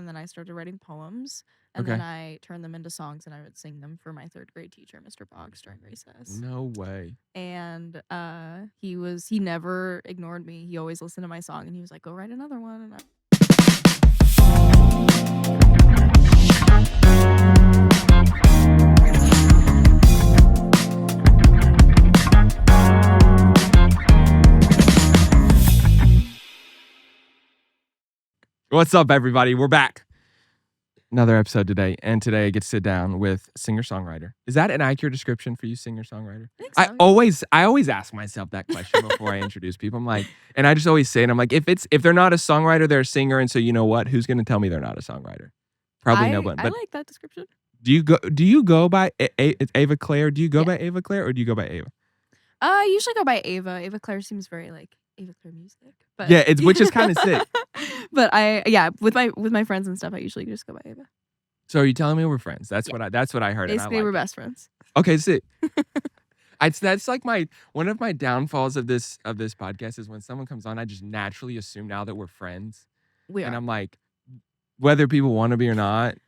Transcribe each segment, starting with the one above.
and then I started writing poems, and then I turned them into songs, and I would sing them for my 3rd grade teacher, Mr. Boggs, during recess. No way. And he never ignored me. He always listened to my song, and he was like, "Go write another one." And What's up, everybody? We're back. Another episode today, and today I get to sit down with singer-songwriter. Is that an accurate description for you, singer-songwriter? I think so. I always ask myself that question before I introduce people. I'm like, and I just always say it. I'm like, if they're not a songwriter, they're a singer, and so you know what? Who's going to tell me they're not a songwriter? Probably no one. I like that description. Do you go by it's Ava Claire? Do you go by Ava Claire or do you go by Ava? I usually go by Ava. Ava Claire seems very like Ava Claire music. But Yeah, which is kind of sick. But with my friends and stuff, I usually just go by Ava. So are you telling me we're friends? That's what I heard. Basically, and I we're like best friends. Okay, sick. That's like one of my downfalls of this podcast is when someone comes on, I just naturally assume now that we're friends. We are. And I'm like, whether people want to be or not,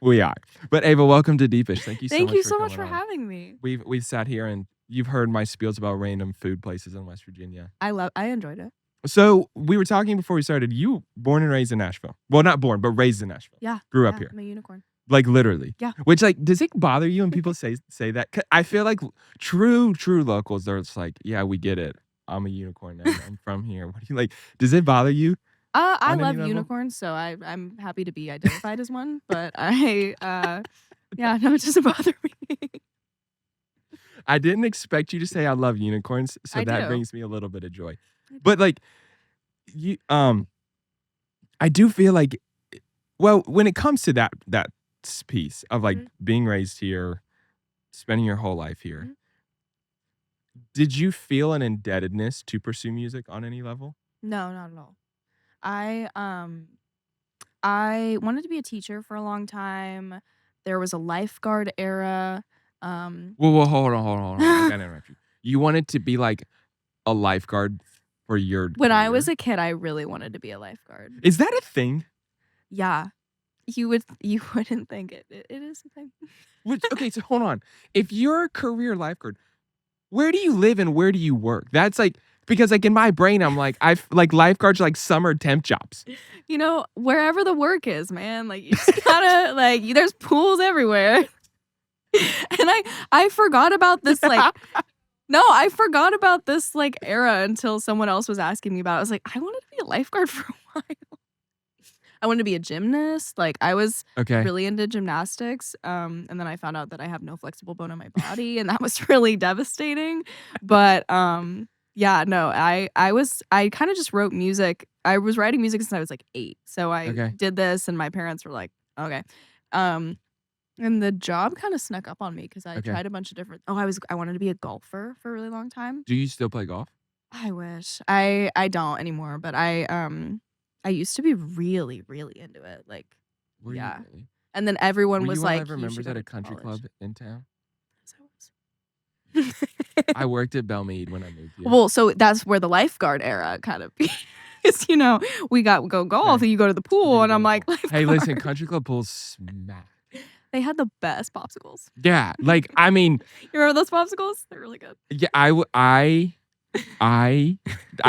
we are. But Ava, welcome to Deepish. Thank you so much for having me. We've sat here and you've heard my spiels about random food places in West Virginia. I enjoyed it. So we were talking before we started. You born and raised in Nashville. Well, not born, but raised in Nashville. Yeah. Grew up here. I'm a unicorn. Like literally. Yeah. Which like, does it bother you when people say that? 'Cause I feel like true locals, they're just like, yeah, we get it. I'm a unicorn now. I'm from here. What do you like? Does it bother you? I love unicorns, so I'm happy to be identified as one. But it doesn't bother me. I didn't expect you to say I love unicorns, so that brings me a little bit of joy. But like, you, I do feel like, well, when it comes to that piece of like being raised here, spending your whole life here, did you feel an indebtedness to pursue music on any level? No, not at all. I wanted to be a teacher for a long time. There was a lifeguard era. Whoa, hold on. I gotta interrupt you. You wanted to be like a lifeguard for your When career? I was a kid, I really wanted to be a lifeguard. Is that a thing? Yeah. You wouldn't think it. It is a thing. Okay, so hold on. If you're a career lifeguard, where do you live and where do you work? That's like, because like in my brain, I'm like, lifeguards are like summer temp jobs. You know, wherever the work is, man. Like you just gotta like there's pools everywhere. And I forgot about this like no, I forgot about this like era until someone else was asking me about it. I was like, I wanted to be a lifeguard for a while. I wanted to be a gymnast. Like I was really into gymnastics. And then I found out that I have no flexible bone in my body, and that was really devastating. But yeah, no, I kind of just wrote music. I was writing music since I was like 8. So I did this, and my parents were like, okay. And the job kind of snuck up on me because I tried a bunch of different. I wanted to be a golfer for a really long time. Do you still play golf? I wish. I don't anymore, but I used to be really, really into it. Like, Were you really? And then everyone was like, "You members at a country club in town?" Yes, I worked at Belmead when I moved here. Well, so that's where the lifeguard era kind of is. You know, we go golf, and you go to the pool, and I'm like, lifeguard. Hey, listen, country club pools smack. They had the best popsicles. Yeah, like I mean, you remember those popsicles? They're really good. Yeah, I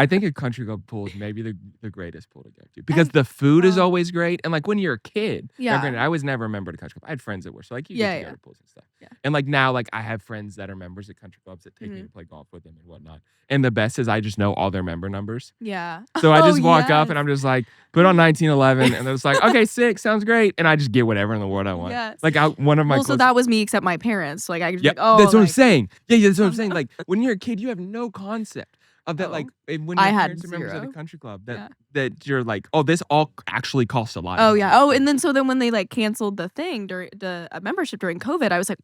think a country club pool is maybe the greatest pool to go to because the food is always great, and like when you're a kid, granted, I was never a member of a country club. I had friends that were, so like you get to go to pools and stuff. Yeah. And like now, like I have friends that are members of country clubs that take me to play golf with them and whatnot. And the best is I just know all their member numbers. Yeah. So I just walk up and I'm just like, put on 1911, and they're just like, okay, sick, sounds great, and I just get whatever in the world I want. Yes. Like one of my so that was me except my parents. Like I just like, that's what I'm saying. Yeah, that's what I'm saying. Like when you're a kid, you have no concept of that. Like when your parents are members at a country club, that you're like, oh, this all actually costs a lot. Oh yeah. Oh, and then when they like canceled the thing during the membership during COVID, I was like,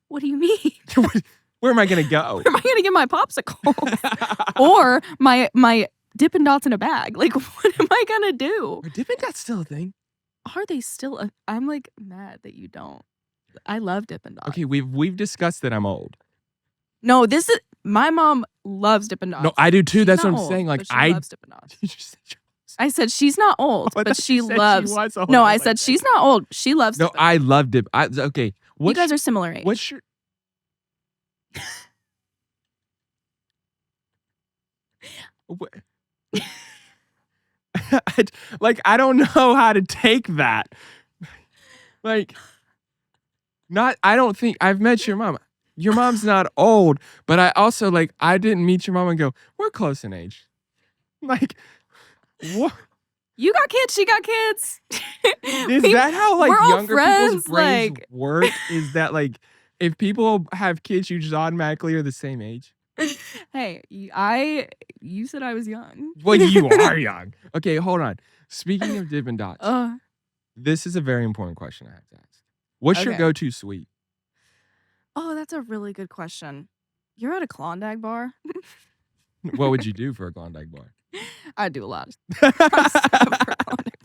what do you mean? Where am I gonna go? Where am I gonna get my popsicle or my Dippin' Dots in a bag? Like, what am I gonna do? Are Dippin' Dots still a thing? Are they still? I'm like mad that you don't. I love Dippin' Dots. Okay, we've discussed that I'm old. No, this is my mom loves Dippin' Dots. No, I do too. She's that's what I'm old, saying. Like she loves Dippin' Dots. I said she's not old, Oh, I but thought she you said loves. she was old. No, I I was said like, she's not old. She loves. no, dipping. I love dip. Okay. You guys are similar age. What's your what? I don't know how to take that. Like, not. I don't think I've met your mom. Your mom's not old, but I also I didn't meet your mom and go, we're close in age. Like, what? You got kids. She got kids. Is that how we're all younger people's friends, brains work? Is that if people have kids, you just automatically are the same age? Hey, you said I was young. Well, you are young. Okay, hold on. Speaking of Dippin' Dots, this is a very important question I have to ask. What's your go-to sweet? Oh, that's a really good question. You're at a Klondike bar? What would you do for a Klondike bar? I'd do a lot of stuff for a Klondike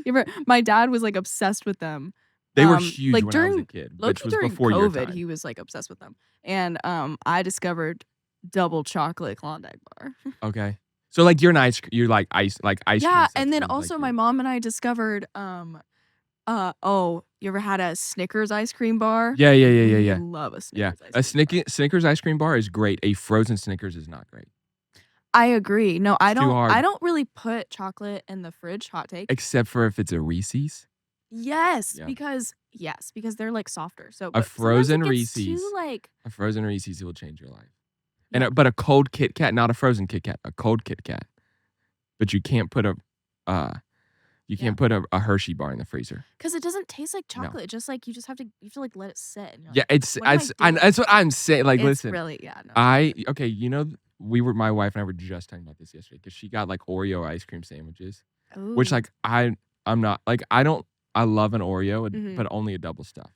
bar. My dad was obsessed with them. They were huge when I was a kid, which was during before COVID, your time. he was obsessed with them. And I discovered double chocolate Klondike bar. Okay. So you're an ice cream cream. Yeah, and then also my mom and I discovered you ever had a Snickers ice cream bar? Yeah. I love a Snickers ice cream bar. Snickers ice cream bar is great. A frozen Snickers is not great. I agree. No, I It's too don't hard. I don't really put chocolate in the fridge, hot take. Except for if it's a Reese's. Yes, Yeah. because they're softer. So A frozen Reese's. Too, A frozen Reese's will change your life. Yeah. But a cold Kit Kat, not a frozen Kit Kat, a cold Kit Kat. But you can't put a Hershey bar in the freezer. Because it doesn't taste like chocolate. No. Just you have to let it sit. And yeah, that's what I'm saying. It's listen, really no. My wife and I were just talking about this yesterday because she got Oreo ice cream sandwiches, Ooh. which I'm not I love an Oreo, but only a double stuff.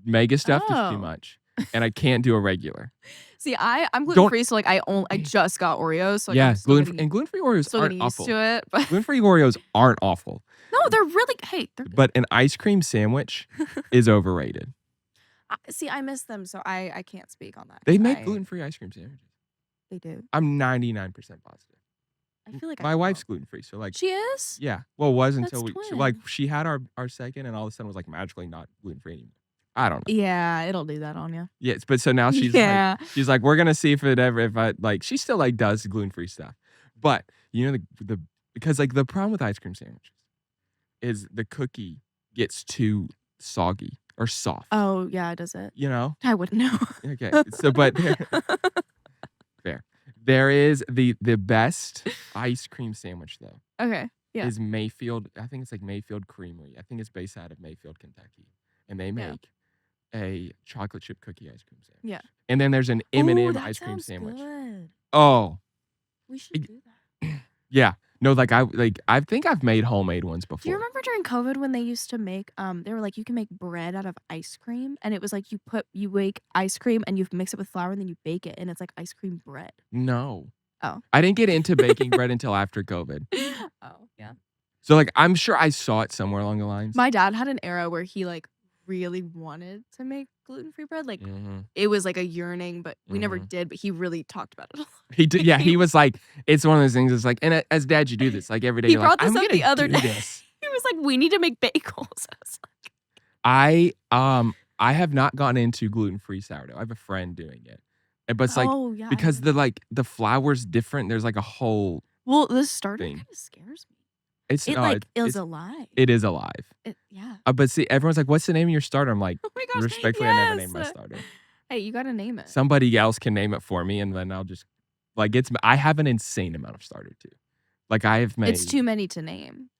Mega stuffed is too much, and I can't do a regular. See, I'm gluten free, so I just got Oreos. So gluten free Oreos aren't awful. To it, but gluten free Oreos aren't awful. No, they're really they're good. But an ice cream sandwich is overrated. See, I miss them, so I can't speak on that. They make gluten free ice cream sandwiches. They do. I'm 99% positive. I feel like my wife's gluten free, so she is. Yeah, well, it was until twin. She had our second, and all of a sudden was magically not gluten free anymore. I don't know. Yeah, it'll do that on you. Yes, but so now she's she's we're gonna see if I she still does gluten free stuff, but because the problem with ice cream sandwiches is the cookie gets too soggy or soft. Oh yeah, does it? I wouldn't know. Okay, so but fair. There is the best ice cream sandwich though. Okay. Yeah. Is Mayfield? I think it's Mayfield Creamery. I think it's based out of Mayfield, Kentucky, and they make a chocolate chip cookie ice cream sandwich. Yeah. And then there's an M&M ice cream sandwich. Good. Oh. We should do that. Yeah. No, I think I've made homemade ones before. Do you remember during COVID when they used to make they were you can make bread out of ice cream, and it was you make ice cream and you mix it with flour and then you bake it and it's ice cream bread. No. Oh. I didn't get into baking bread until after COVID. Oh, yeah. So I'm sure I saw it somewhere along the lines. My dad had an era where he really wanted to make gluten-free bread. It was a yearning, but we never did, but he really talked about it a lot. He did, yeah. He was it's one of those things. It's and as dad, you do this every day. He brought this up the other day. This. He was we need to make bagels. I have not gotten into gluten-free sourdough. I have a friend doing it, but it's because the flour's different. There's a whole the starter kind of scares me. It's alive. It is alive. Yeah. But see, everyone's what's the name of your starter? I'm oh my gosh, respectfully, I never named my starter. Hey, you gotta name it. Somebody else can name it for me, and then I'll just I have an insane amount of starter too. I have made. It's too many to name.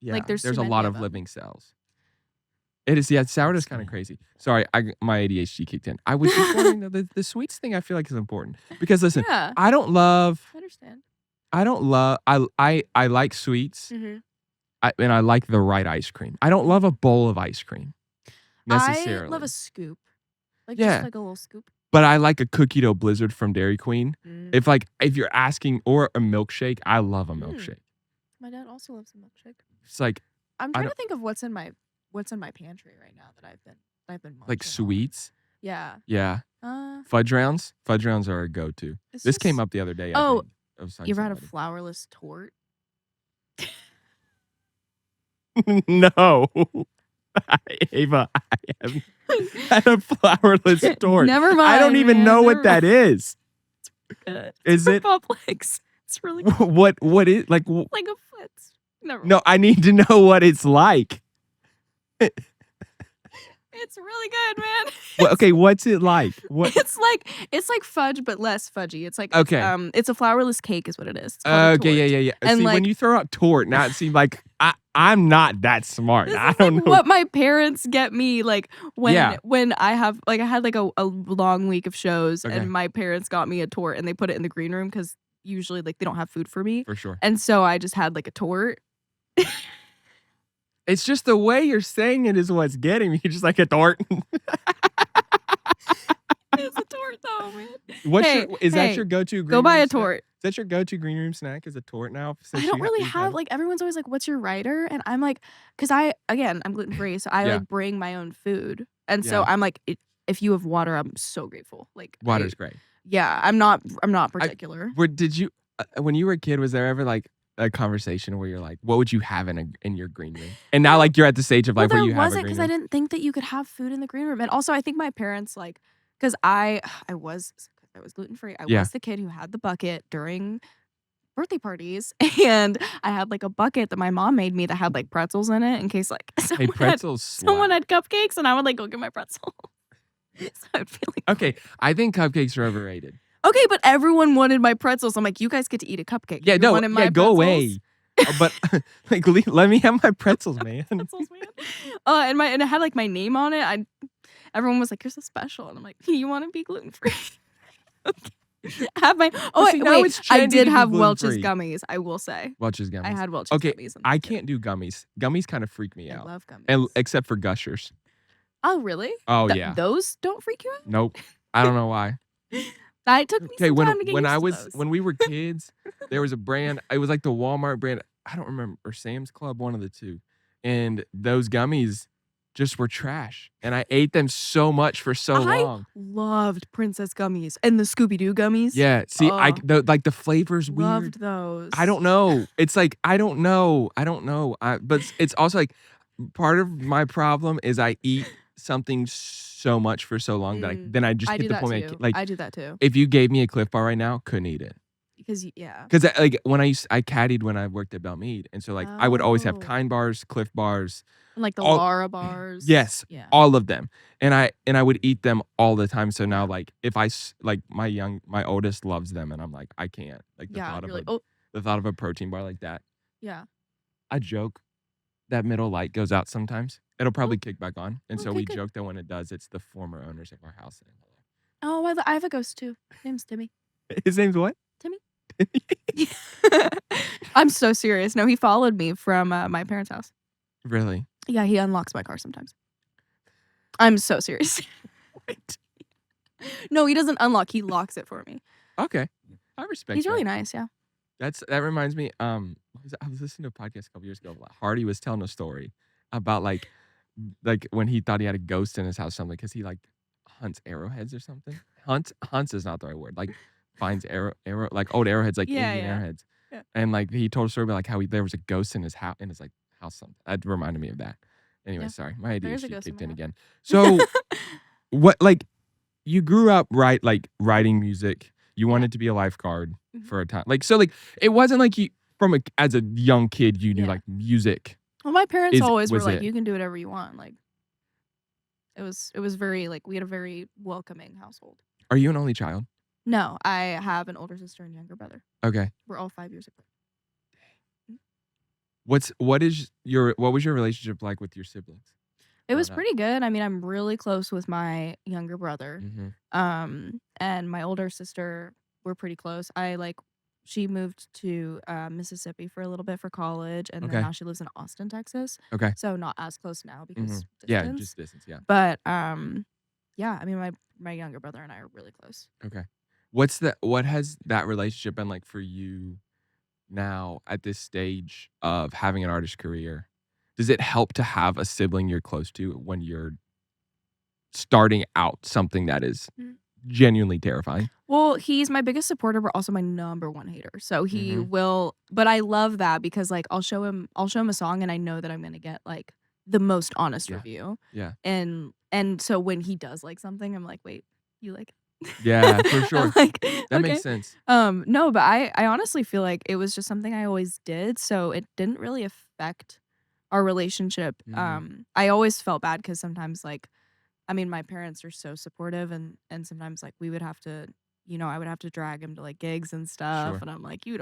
Yeah, there's a lot of living cells. It is, yeah. Sourdough's kind of crazy. Sorry, my ADHD kicked in. I was just wondering the sweets thing. I feel is important because listen, I don't love. I understand. I don't love. I like sweets, and I like the right ice cream. I don't love a bowl of ice cream necessarily. I love a scoop, just a little scoop. But I like a cookie dough blizzard from Dairy Queen. If you're asking, or a milkshake, I love a milkshake. My dad also loves a milkshake. It's I'm trying to think of what's in my pantry right now that I've been munching sweets. On. Yeah. Yeah. Fudge rounds. Fudge rounds are a go-to. This came up the other day. You ever had a flourless tort? No. Ava, I have had a flourless tort. Never mind. I don't even know what that is. Good. Is it Publix? It's really good. What is like a Fritz. Never mind. No, I need to know what it's like. It's really good, man. Well, okay, what's it like? What? It's like fudge, but less fudgy. It's like okay. It's a flourless cake, is what it is. Okay, yeah. And see, when you throw out tort, now it seems like I'm not that smart. I don't know what my parents get me when I have I had like a long week of shows, and my parents got me a tort, and they put it in the green room because usually they don't have food for me. For sure. And so I just had like a tort. It's just the way you're saying it is what's getting me. You're just like a tort. It's a tort though, man. Is that your go-to green Go buy room a tort. Snack? Is that your go-to green room snack? Is a tort now? I don't really have everyone's always like, what's your rider? And I'm like, because I'm gluten-free, so I like bring my own food. And so I'm like, if you have water, I'm so grateful. Like water's great. Yeah, I'm not particular. Did you when you were a kid, was there ever like a conversation where you're like, what would you have in your green room? And now like you're at the stage of like where you have a green room. There wasn't, because I didn't think that you could have food in the green room. And also I think my parents because I was gluten-free. I was the kid who had the bucket during birthday parties, and I had like a bucket that my mom made me that had like pretzels in it in case like someone had cupcakes, and I would like go get my pretzel. So I'd feel like okay, I think cupcakes are overrated. Okay, but everyone wanted my pretzels. I'm like, you guys get to eat a cupcake. Yeah, no, go away. But like, let me have my pretzels, man. Pretzels, man. And it had like my name on it. Everyone was like, "You're so special," and I'm like, "You want to be gluten free?" Okay. Have my I did have Welch's gummies. I will say Welch's gummies. I had Welch's gummies. I can't do gummies. Gummies kind of freak me out. I love gummies, except for Gushers. Oh really? Oh yeah. Those don't freak you out? Nope. I don't know why. It took me some time to get used to those. When we were kids, there was a brand. It was like the Walmart brand. I don't remember, or Sam's Club, one of the two. And those gummies just were trash. And I ate them so much for so long. I loved Princess gummies and the Scooby-Doo gummies. Yeah. See, the flavor's weird. Loved those. I don't know. It's like, I don't know. But it's also like, part of my problem is I eat something so much for so long that then I just hit the point I do that too. If you gave me a Cliff Bar right now, couldn't eat it. Because like when I caddied when I worked at Belmead, and so like I would always have Kind bars, Cliff bars, and like the Lara bars. Yes, all of them, and I would eat them all the time. So now like if I like my oldest loves them, and I'm like I can't like the thought of a protein bar like that. Yeah, I joke that middle light goes out sometimes. It'll probably kick back on, and so we joke that when it does, it's the former owners of our house saying hello. Oh, I have a ghost too. His name's Timmy. His name's what? Timmy. I'm so serious. No, he followed me from my parents' house. Really? Yeah, he unlocks my car sometimes. I'm so serious. What? No, he doesn't unlock. He locks it for me. Okay, I respect. He's really nice. Yeah. That reminds me. I was listening to a podcast a couple years ago. Hardy was telling a story about like when he thought he had a ghost in his house, something because he like hunts arrowheads or something. Hunts is not the right word. Like finds arrow like old arrowheads, like Indian arrowheads. Yeah. And like he told a story about like how there was a ghost in his house, like house. Something that reminded me of that. Anyway, sorry, my ADHD kicked in again. So what like you grew up writing music. You wanted to be a lifeguard for a time. Like so like it wasn't like you as a young kid you knew like music. Well, my parents always were like, you can do whatever you want. Like it was very like we had a very welcoming household. Are you an only child? No, I have an older sister and younger brother. Okay. We're all 5 years apart. What was your relationship like with your siblings? It was pretty good. I mean, I'm really close with my younger brother. Mm-hmm. And my older sister, we're pretty close. She moved to Mississippi for a little bit for college, and then now she lives in Austin, Texas. Okay. So not as close now because distance. Yeah, just distance, yeah. But yeah, I mean my younger brother and I are really close. Okay. What has that relationship been like for you now at this stage of having an artist career? Does it help to have a sibling you're close to when you're starting out something that is genuinely terrifying. Well, he's my biggest supporter, but also my number one hater. So he Mhm. will, but I love that because like I'll show him a song and I know that I'm gonna get like the most honest Yeah. review. Yeah. And so when he does like something, I'm like, wait, you like it? Yeah, for I'm sure. like, That makes okay. sense. No, but I honestly feel like it was just something I always did, so it didn't really affect our relationship. Mhm. I always felt bad because sometimes like I mean, my parents are so supportive and sometimes like we would have to, I would have to drag him to like gigs and stuff Sure. and I'm like, you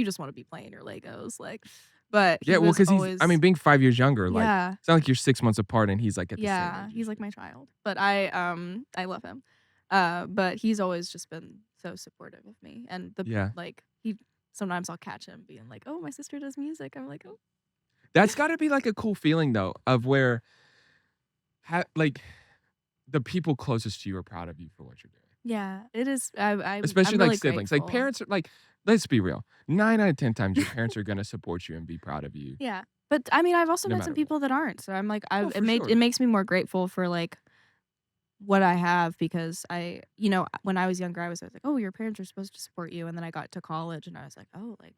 just want to be playing your Legos like but Yeah, he well, was because always being 5 years younger, like, yeah. it's not like you're 6 months apart and he's, like, at the same Yeah, age he's as like you. my child. But I love him. But he's always just been so supportive of me and Yeah. like he sometimes I'll catch him being like, "Oh, my sister does music." I'm like, "Oh." That's gotta be, like, a cool feeling, though, of where like, the people closest to you are proud of you for what you're doing. Yeah, it is I'm Especially, like, really siblings. Like, grateful. parents are like, let's be real. 9 out of 10 times, your parents are gonna support you and be proud of you Yeah. But I mean, I've also no met some matter what. people that aren't. So I'm like, Oh, it for it sure. makes me more grateful for like what I have because when I was younger, I was like, oh, your parents are supposed to support you, and then I got to college and I was like, oh, like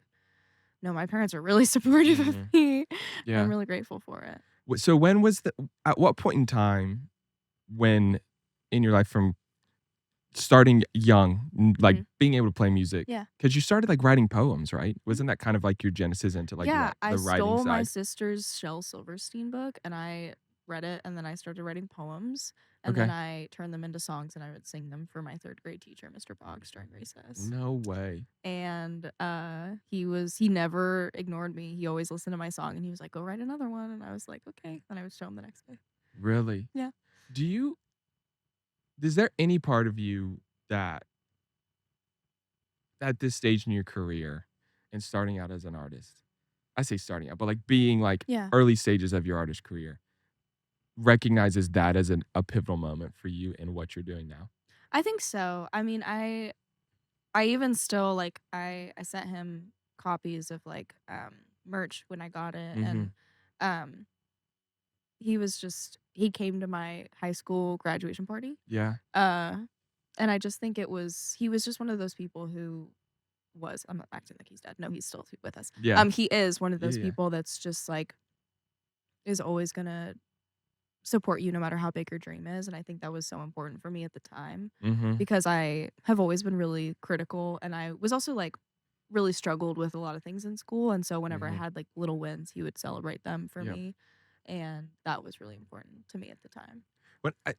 no, my parents are really supportive of Mhm. me. And I'm Yeah. really grateful for it. So when was at what point in time when in your life from starting young, like, Mhm. being able to play music, Yeah. because you started, like, writing poems, right? Mhm. Wasn't that kind of, like, your genesis into, like, Yeah, I the writing stole my side? sister's Shel Silverstein book and I read it and then I started writing poems and then Okay. I turned them into songs and I would sing them for my third grade teacher, Mr. Boggs, during recess. No way. And he never ignored me. He always listened to my song and he was like, "Go write another one." And I was like, "Okay." And I would show him the next day. Really? Yeah. Do you is there any part of you that at this stage in your career and starting out as an artist, I say starting out, but, like, being, like, Yeah. early stages of your artist career, recognizes that as a pivotal moment for you in what you're doing now? I think so. I mean, I even still like I sent him copies of like merch when I got it and Mhm. um he came to my high school graduation party. Yeah. Uh and I just think he was just one of those people who I'm not acting like he's dead. No, he's still with us. Yeah. He is one of Yeah, those yeah. people that's just like is always gonna support you no matter how big your dream is, and I think that was so important for me at the time Mhm. because I have always been really critical, and I was also, like, really struggled with a lot of things in school, and so whenever I Mhm. had, like, little wins, he would celebrate them for Yep. me, and that was really important to me at the time. But I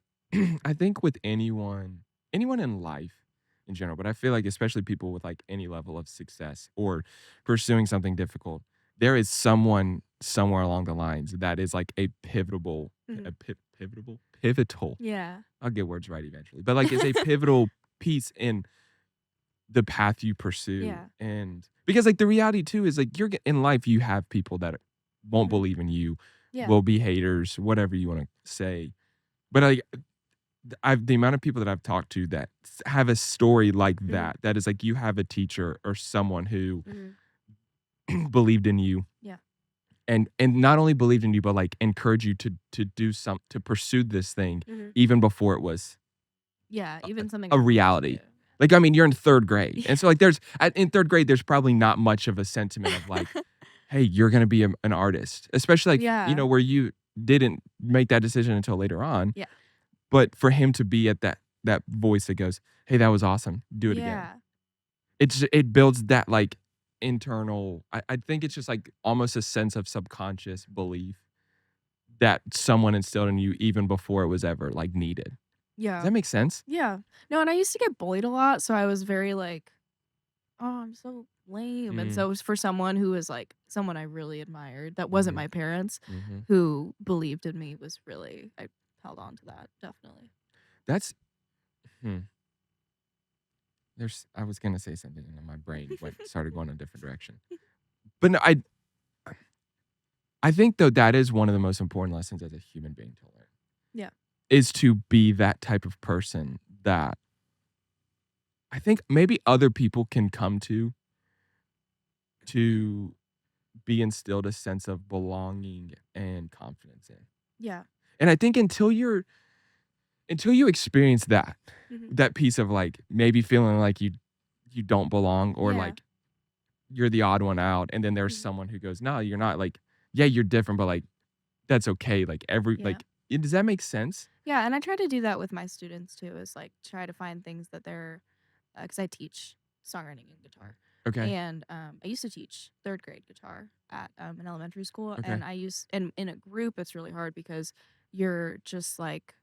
I think with anyone in life in general, but I feel like especially people with, like, any level of success or pursuing something difficult, there is someone somewhere along the lines that is, like, a pivotal Mhm. a pi pivotal pivotal Yeah. I'll get words right eventually, but, like, is a pivotal piece in the path you pursue, Yeah. and because, like, the reality too is, like, you're g in life, you have people that won't Mhm. believe in you, Yeah. will be haters, whatever you wanna say, but, like, I've the amount of people that I've talked to that have a story like Mhm. that, that is like you have a teacher or someone who Mhm. believed in you Yeah. and not only believed in you, but, like, encouraged you to pursue this thing Mhm. even before it was Yeah, even something a I wanted to do. reality. Like, I mean, you're in 3rd grade, Yeah. and so, like, in 3rd grade, there's probably not much of a sentiment of, like, "Hey, you're gonna be an artist," especially, like, Yeah. where you didn't make that decision until later on, Yeah. but for him to be at that voice that goes, "Hey, that was awesome. Do it again." Yeah. It builds that, like, internal I think it's just, like, almost a sense of subconscious belief that someone instilled in you even before it was ever, like, needed. Does Yeah. that make sense? Yeah. No, and I used to get bullied a lot, so I was very like, "Oh, I'm so lame." And Mm, so it was for someone who was like someone I really admired that wasn't mhm, my parents mhm. who believed in me was really I held on to that, definitely. That's hmm, I was gonna say something and then my brain started going a different direction. But no, I think though that is one of the most important lessons as a human being to learn, Yeah. is to be that type of person that I think maybe other people can come to be instilled a sense of belonging and confidence in. Yeah. And I think until you're until you experience that Mhm. that piece of like maybe feeling like you don't belong or Yeah. like you're the odd one out, and then there's Mhm. someone who goes, no, you're not. Like, yeah, you're different, but like that's okay. Like Yeah. does that make sense? Yeah, and I try to do that with my students too, is like try to find things that they're because I teach songwriting and guitar. Okay. And I used to teach third grade guitar at an elementary school. Okay. And and in a group, it's really hard because you're just like,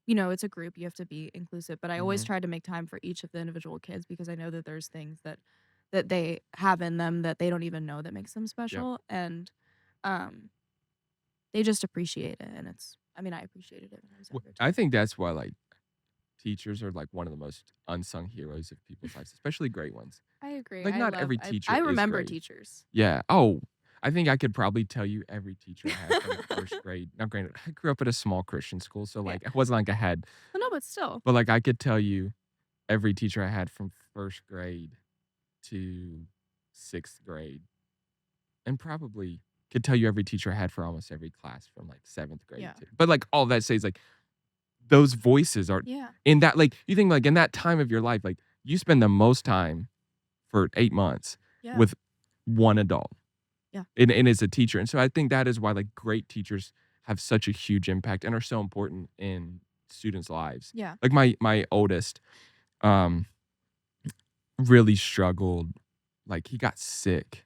it's a group, you have to be inclusive. But I always Mm-hmm. try to make time for each of the individual kids because I know that there's things that they have in them that they don't even know that makes them Yep. special. And um, they just appreciate it. And I appreciated it when I was younger I too. think that's why like teachers are like one of the most unsung heroes of people's lives, especially great ones. I agree. Like not every I teacher is remember great. teachers. Yeah. Oh, I think I could probably tell you every teacher I had from first grade. Now, granted, I grew up at a small Christian school, so Yeah. like it wasn't like I had, Well, no, but still. but like I could tell you every teacher I had from first grade to sixth grade, and probably could tell you every teacher I had for almost every class from like seventh grade Yeah. to. But like all that says like those voices are Yeah. in that like you think like in that time of your life like you spend the most time for 8 months Yeah. with one adult. Yeah. And as a teacher. And so I think that is why like great teachers have such a huge impact and are so important in students' lives. Yeah. Like my oldest um really struggled. Like he got sick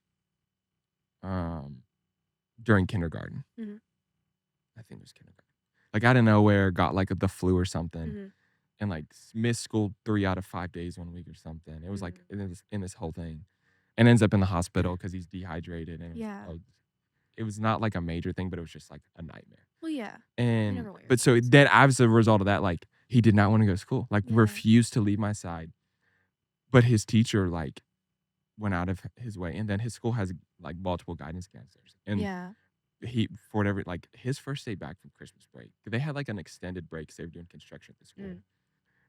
during kindergarten. Mhm. I think it was kindergarten. Like out of nowhere got like the flu or something. Mhm. And like missed school 3 out of 5 days 1 week or something. It was like Mhm. in this whole thing, and ends up in the hospital because he's dehydrated. And Yeah. it was not like a major thing, but it was just like a nightmare. Well, yeah. And never want your but so kids. then as a result of that, like he did not want to go to school, like Yeah. refused to leave my side. But his teacher like went out of his way, and then his school has like multiple guidance counselors, and Yeah. he for whatever like his first day back from Christmas break, they had like an extended break because they were doing construction at the school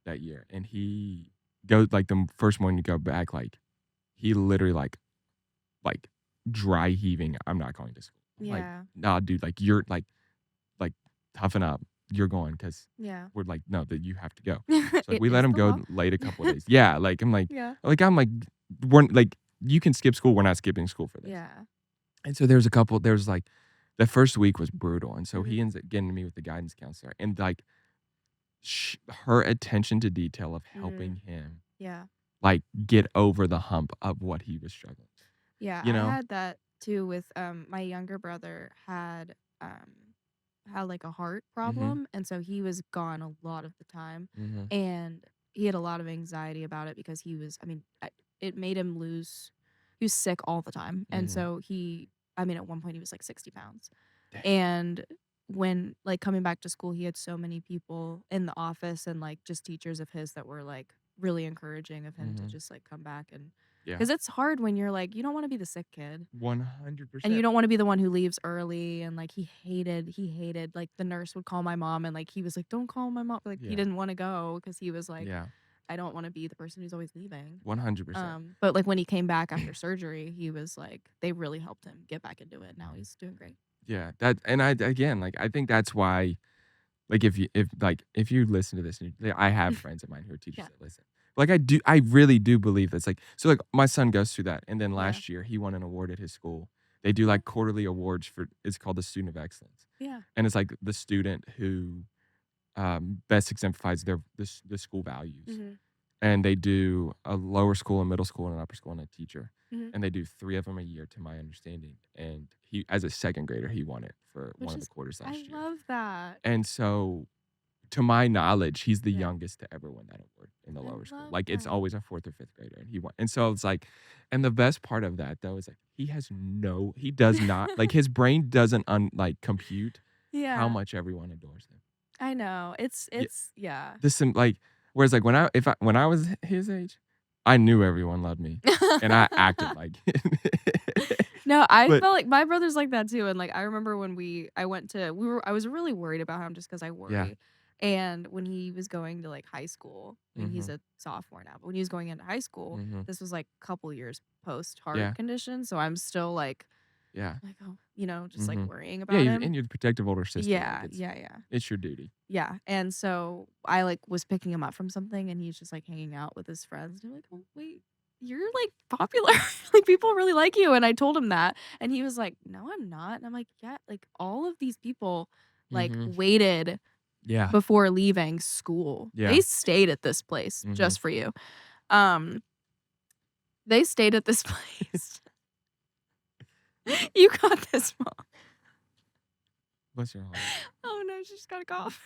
that year, and he goes like the first morning you go back, like he literally like dry heaving. I'm not going to school. I'm like, Yeah. nah, dude, like you're like toughen up. You're going because Yeah. we're like, no, that you have to go. So like, It we let is him the go law. late a couple of days. Yeah, like I'm like, Yeah. we're like you can skip school. We're not skipping school for this. Yeah. And so there's like the first week was brutal, and so he Mhm. ends up getting to me with the guidance counselor, and like her attention to detail of helping him Yeah. like get over the hump of what he was struggling with, Yeah. you I know? had that too with my younger brother had like a heart Mhm. problem, and so he was gone a lot of the time, Mhm. and he had a lot of anxiety about it because it made him lose. He was sick all the time, and Mhm. so at one point he was like 60 pounds. Dang. And when like coming back to school, he had so many people in the office and like just teachers of his that were like really encouraging of him to Mhm. just like come back and Yeah. because it's hard when you're like you don't want to be the sick kid and you 100%. don't want to be the one who leaves early and like he hated like the nurse would call my mom and like he was like don't call my mom like he Yeah. didn't want to go because he was like Yeah. I don't want to be the person who's always leaving. 100%. But like when he came back after surgery, he was like they really helped him get back into it. Now he's doing great. Yeah. That and I again, like I think that's why like if you listen to this and I have friends of mine who are teachers Yeah. that listen. Like I really do believe that's like so like my son goes through that, and then Yeah. last year he won an award at his school. They do like quarterly awards for it's called the Student of Excellence. Yeah. And it's like the student who best exemplifies the school values. Mhm. And they do a lower school, a middle school, and an upper school, and a teacher. Mhm. And they do 3 of them a year, to my understanding. And he, as a second grader, he won it for Which one of the is quarters I last year. love that. And so, to my knowledge, he's the Yeah. youngest to ever win that award in the I lower school. love Like it's that. always a 4th or 5th grader, and he won. And so it's like, and the best part of that though is like he does not like his brain doesn't compute how Yeah. much everyone adores him. I know. It's yeah. This like whereas like when I was his age, I knew everyone loved me, and I acted like it. No, I But felt like my brother's like that too, and like I remember when I was really worried about him just because I yeah. worry. And when he was going to like high school, I mean he's Mhm. a sophomore now, but when he was going into high school, Mhm. this was like a couple years post Yeah. heart condition, so I'm still like Yeah. Like, oh, you know, just like worrying Yeah, about him. and you're the protective older sister. Yeah, Like yeah. it's your duty. Yeah. And so I like was picking him up from something and he's just like hanging out with his friends. And they're like, oh, wait, you're like popular. Like people really like you. And I told him that. And he was like, no, I'm not. And I'm like, yeah, like all of these people like waited Yeah. before leaving school. Yeah. They stayed at this place just for you. They stayed at this place. You got this, Mom. What's your home? Oh no, she just got a cough.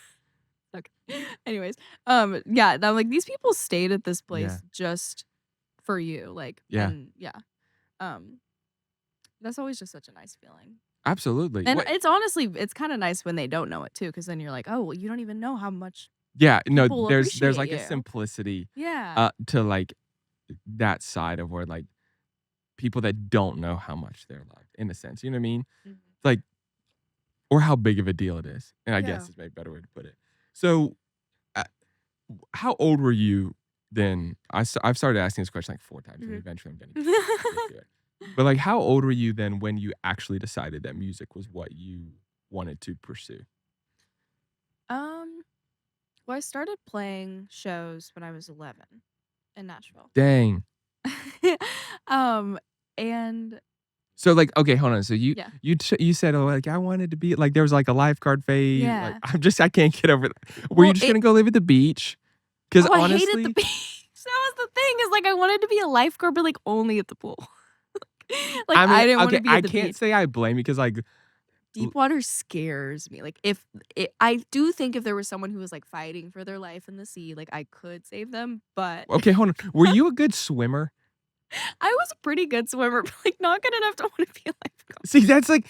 Okay. Anyways, yeah, I'm like these people stayed at this place just for you, like, and that's always just such a nice feeling. Absolutely, and it's honestly, it's kind of nice when they don't know it too, because then you're like, oh, well, you don't even know how much. Yeah, no, there's appreciate like you. a simplicity, Yeah, to like that side of where like people that don't know how much they're loved, in a sense, you know what I mean? Like, or how big of a deal it is, and I guess is maybe a better way to put it. So, how old were you then? I've started asking this question like 4 times, and eventually I'm going to get to it. But like, how old were you then when you actually decided that music was what you wanted to pursue? Well, I started playing shows when I was 11 in Nashville. Dang. And so like, okay, hold on. So you said, oh, like I wanted to be like there was like a lifeguard phase. Yeah. Like, I can't get over that. Were you just gonna go live at the beach? Because honestly, I hated the beach. That was the thing. Is like I wanted to be a lifeguard, but like only at the pool. Like I, mean, I didn't want to be at the beach. I can't say I blame you because like deep water scares me. Like I do think if there was someone who was like fighting for their life in the sea, like I could save them. But okay, hold on. Were you a good swimmer? I was a pretty good swimmer, but like not good enough to want to be a lifeguard. See, that's like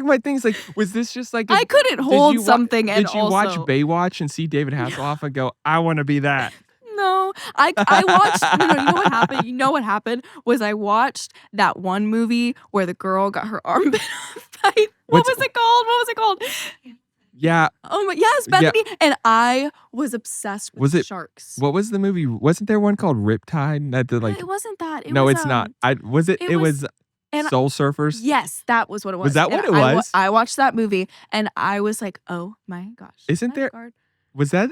my thing. Is like, was this just like I couldn't hold something? Did you watch Baywatch and see David Hasselhoff and go, I want to be that? No, I watched. No, you know what happened? You know what happened was I watched that one movie where the girl got her arm bit off by what was it called? Yeah. Oh my, yes, Bethany. Yeah. And I was obsessed with sharks. What was the movie? Wasn't there one called Riptide? That did like. It wasn't that. It no, was, it's not. It was Soul Surfers. Yes, that was what it was. Was that what it was? I watched that movie and I was like, oh my gosh. Isn't there? Was that?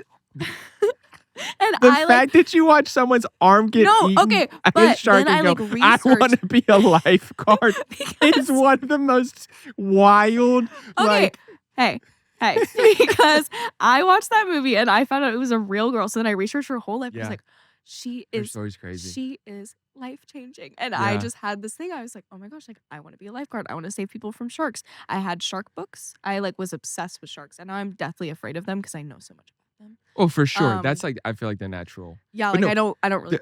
And the fact that you watch someone's arm get eaten okay, but then I like researched. I want to be a lifeguard. It's one of the most wild. Okay, like, hey, because I watched that movie and I found out it was a real girl. So then I researched her whole life. I was like, her story's crazy. She is life changing. And I just had this thing. I was like, oh my gosh, like I want to be a lifeguard. I want to save people from sharks. I had shark books. I like was obsessed with sharks, and now I'm deathly afraid of them because I know so much about them. Oh, for sure. That's like I feel like the natural. Yeah, like no, I don't really.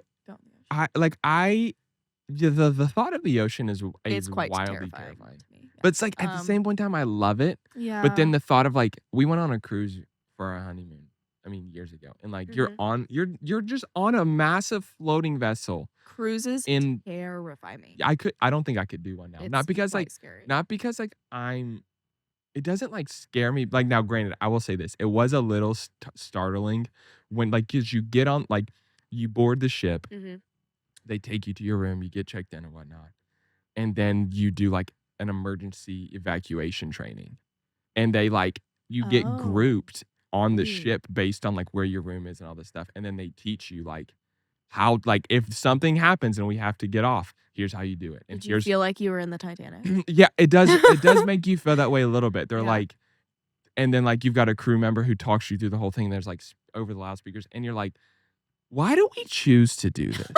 The thought of the ocean is quite wildly terrifying to me. But it's like at the same point in time, I love it. Yeah. But then the thought of like we went on a cruise for our honeymoon. I mean, years ago, and like you're just on a massive floating vessel. Cruises terrify me. I don't think I could do one now. Not because it doesn't like scare me. Like now, granted, I will say this: it was a little startling when like cause you get on like you board the ship, they take you to your room, you get checked in and whatnot, and then you do like an emergency evacuation training, and they like you get grouped on the ship based on like where your room is and all this stuff, and then they teach you like how like if something happens and we have to get off, here's how you do it. And did you feel like you were in the Titanic? Yeah, it does. It does make you feel that way a little bit. They're like, and then like you've got a crew member who talks you through the whole thing. There's like over the loudspeakers, and you're like, why do we choose to do this?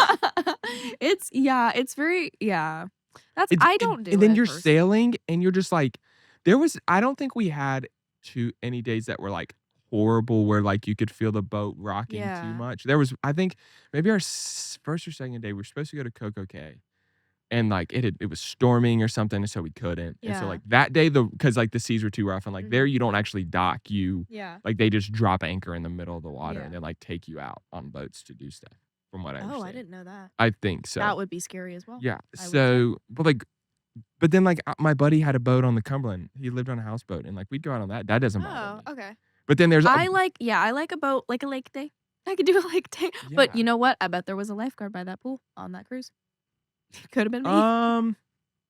It's very That's I don't do it. And then you're sailing, and you're just like, I don't think we had any days that were like horrible where like you could feel the boat rocking too much. There was, I think maybe our first or second day we were supposed to go to Coco Cay, and like it was storming or something, and so we couldn't. And so like that day because like the seas were too rough, and like there you don't actually dock, like they just drop anchor in the middle of the water and then like take you out on boats to do stuff, from what I understand. I didn't know that. I think so. That would be scary as well. Yeah. So but then like my buddy had a boat on the Cumberland. He lived on a houseboat, and like we'd go out on that. That doesn't bother me. Oh, okay. But then there's I like a boat, like a lake day. I could do a lake day. Yeah. But you know what? I bet there was a lifeguard by that pool on that cruise. Could have been me.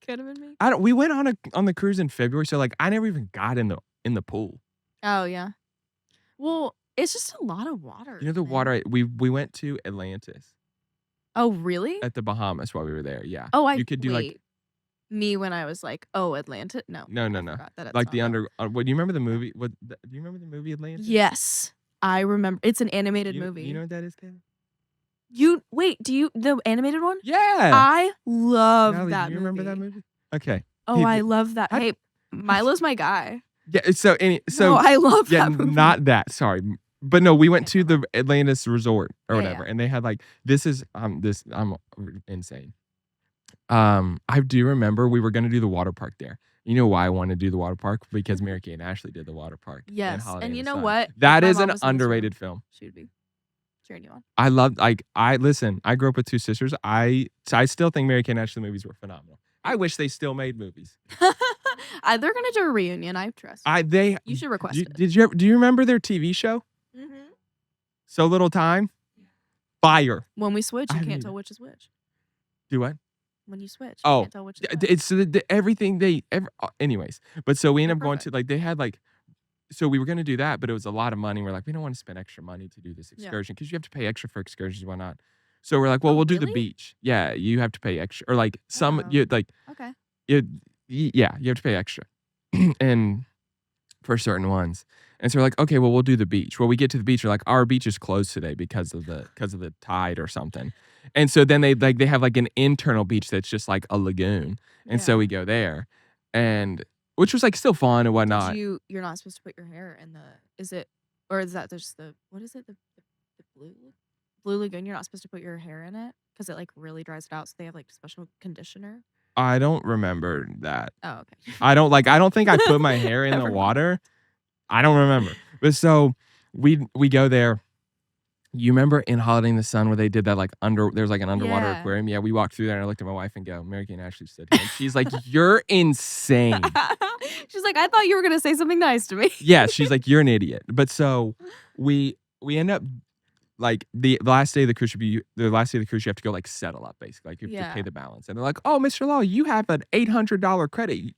Could have been me. We went on the cruise in February, so like I never even got in the pool. Oh yeah. Well, it's just a lot of water. You know the water we went to Atlantis. Oh really? At the Bahamas while we were there. Yeah. Oh, you could do like me when I was like, oh, Atlantis. No. No. Like the under. What do you remember the movie? Do you remember the movie Atlantis? Yes, I remember. It's an animated movie. You know what that is, Taylor? The animated one? Yeah. I love Natalie, that do you movie. remember that movie? Okay. Oh, I love that. Hey, Milo's my guy. Yeah. So no, I love that movie. Not that. Sorry. But no, we went to the Atlantis resort or whatever, yeah. and they had like I'm insane. I do remember we were gonna do the water park there. You know why I wanted to do the water park? Because Mary Kay and Ashley did the water park. Yes, and you know what? That is an underrated film. She would be cheering you on. I loved listen. I grew up with two sisters. I still think Mary Kay and Ashley movies were phenomenal. I wish they still made movies. They're gonna do a reunion. I trust. You should request it. Do you remember their TV show? Mm-hmm. So Little Time. Fire. When we switch, you can't tell which is which. Do what? When you switch, you can't tell which is which. It's everything anyways. But so we ended up going to they had so we were going to do that, but it was a lot of money. We're like, we don't want to spend extra money to do this excursion because you have to pay extra for excursions and whatnot. So we're like, well, we'll do the beach. Yeah, you have to pay extra, or like okay. You have to pay extra, and for certain ones. And so we're like, okay, well, we'll do the beach. Well, we get to the beach, we're like, our beach is closed today because of the tide or something. And so then they have like an internal beach that's just like a lagoon. And so we go there, and which was like still fun and whatnot. You're not supposed to put your hair in is that just what is it? The blue lagoon? You're not supposed to put your hair in it because it like really dries it out. So they have like special conditioner. I don't remember that. Oh, okay. I don't think I put my hair in the water. I don't remember. But so we go there. You remember in Holiday in the Sun where they did that there's like an underwater aquarium? Yeah, we walked through there and I looked at my wife and go, Mary Kay and Ashley stood here. And she's like, you're insane. She's like, I thought you were gonna say something nice to me. Yeah, she's like, you're an idiot. But so we end up like the last day of the cruise you have to go like settle up basically. Like you have to pay the balance. And they're like, oh, Mr. Law, you have an $800 credit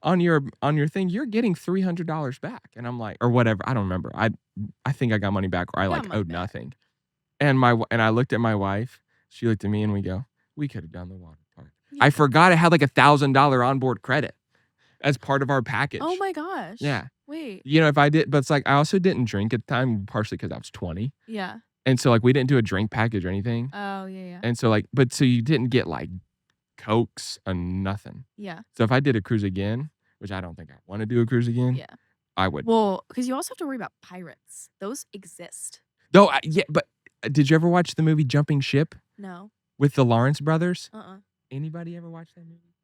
on your thing. You're getting $300 back. And I'm like, or whatever. I don't remember. I think I got money back or I owed nothing. And I looked at my wife. She looked at me and we go, we could have done the water park. Yeah. I forgot I had like $1,000 onboard credit as part of our package. Oh my gosh. Yeah. Wait. You know, if I did, but it's like I also didn't drink at the time, partially because I was 20. Yeah. And so like we didn't do a drink package or anything. Oh yeah. And so so you didn't get like Cokes and nothing. Yeah. So if I did a cruise again, which I don't think I want to do a cruise again, I would. Well, because you also have to worry about pirates. Those exist. No, but did you ever watch the movie Jumping Ship? No. With the Lawrence brothers? Anybody ever watch that movie?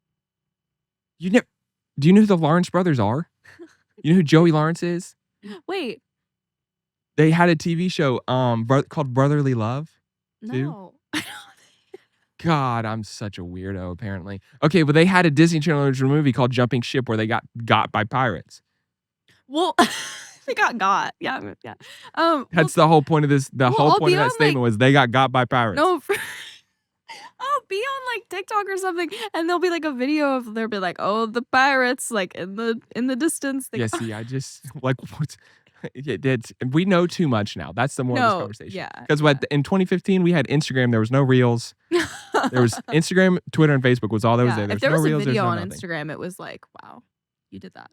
Do you know who the Lawrence brothers are? You know who Joey Lawrence is? Wait. They had a TV show called Brotherly Love. No. God, I'm such a weirdo, apparently. Okay, but they had a Disney Channel original movie called Jumping Ship where they got by pirates. Well, they got. Yeah. That's the whole point of this. The whole point of that statement was they got by pirates. No. I'll be on like TikTok or something, and there'll be like a video of they'll be like, oh, the pirates, like in the distance. Yeah, see, I just like what's. We know too much now. That's the more of this conversation. Yeah. Because in 2015 we had Instagram. There was no reels. There was Instagram, Twitter, and Facebook was all that was there. If there was a video on Instagram, it was like, wow, you did that.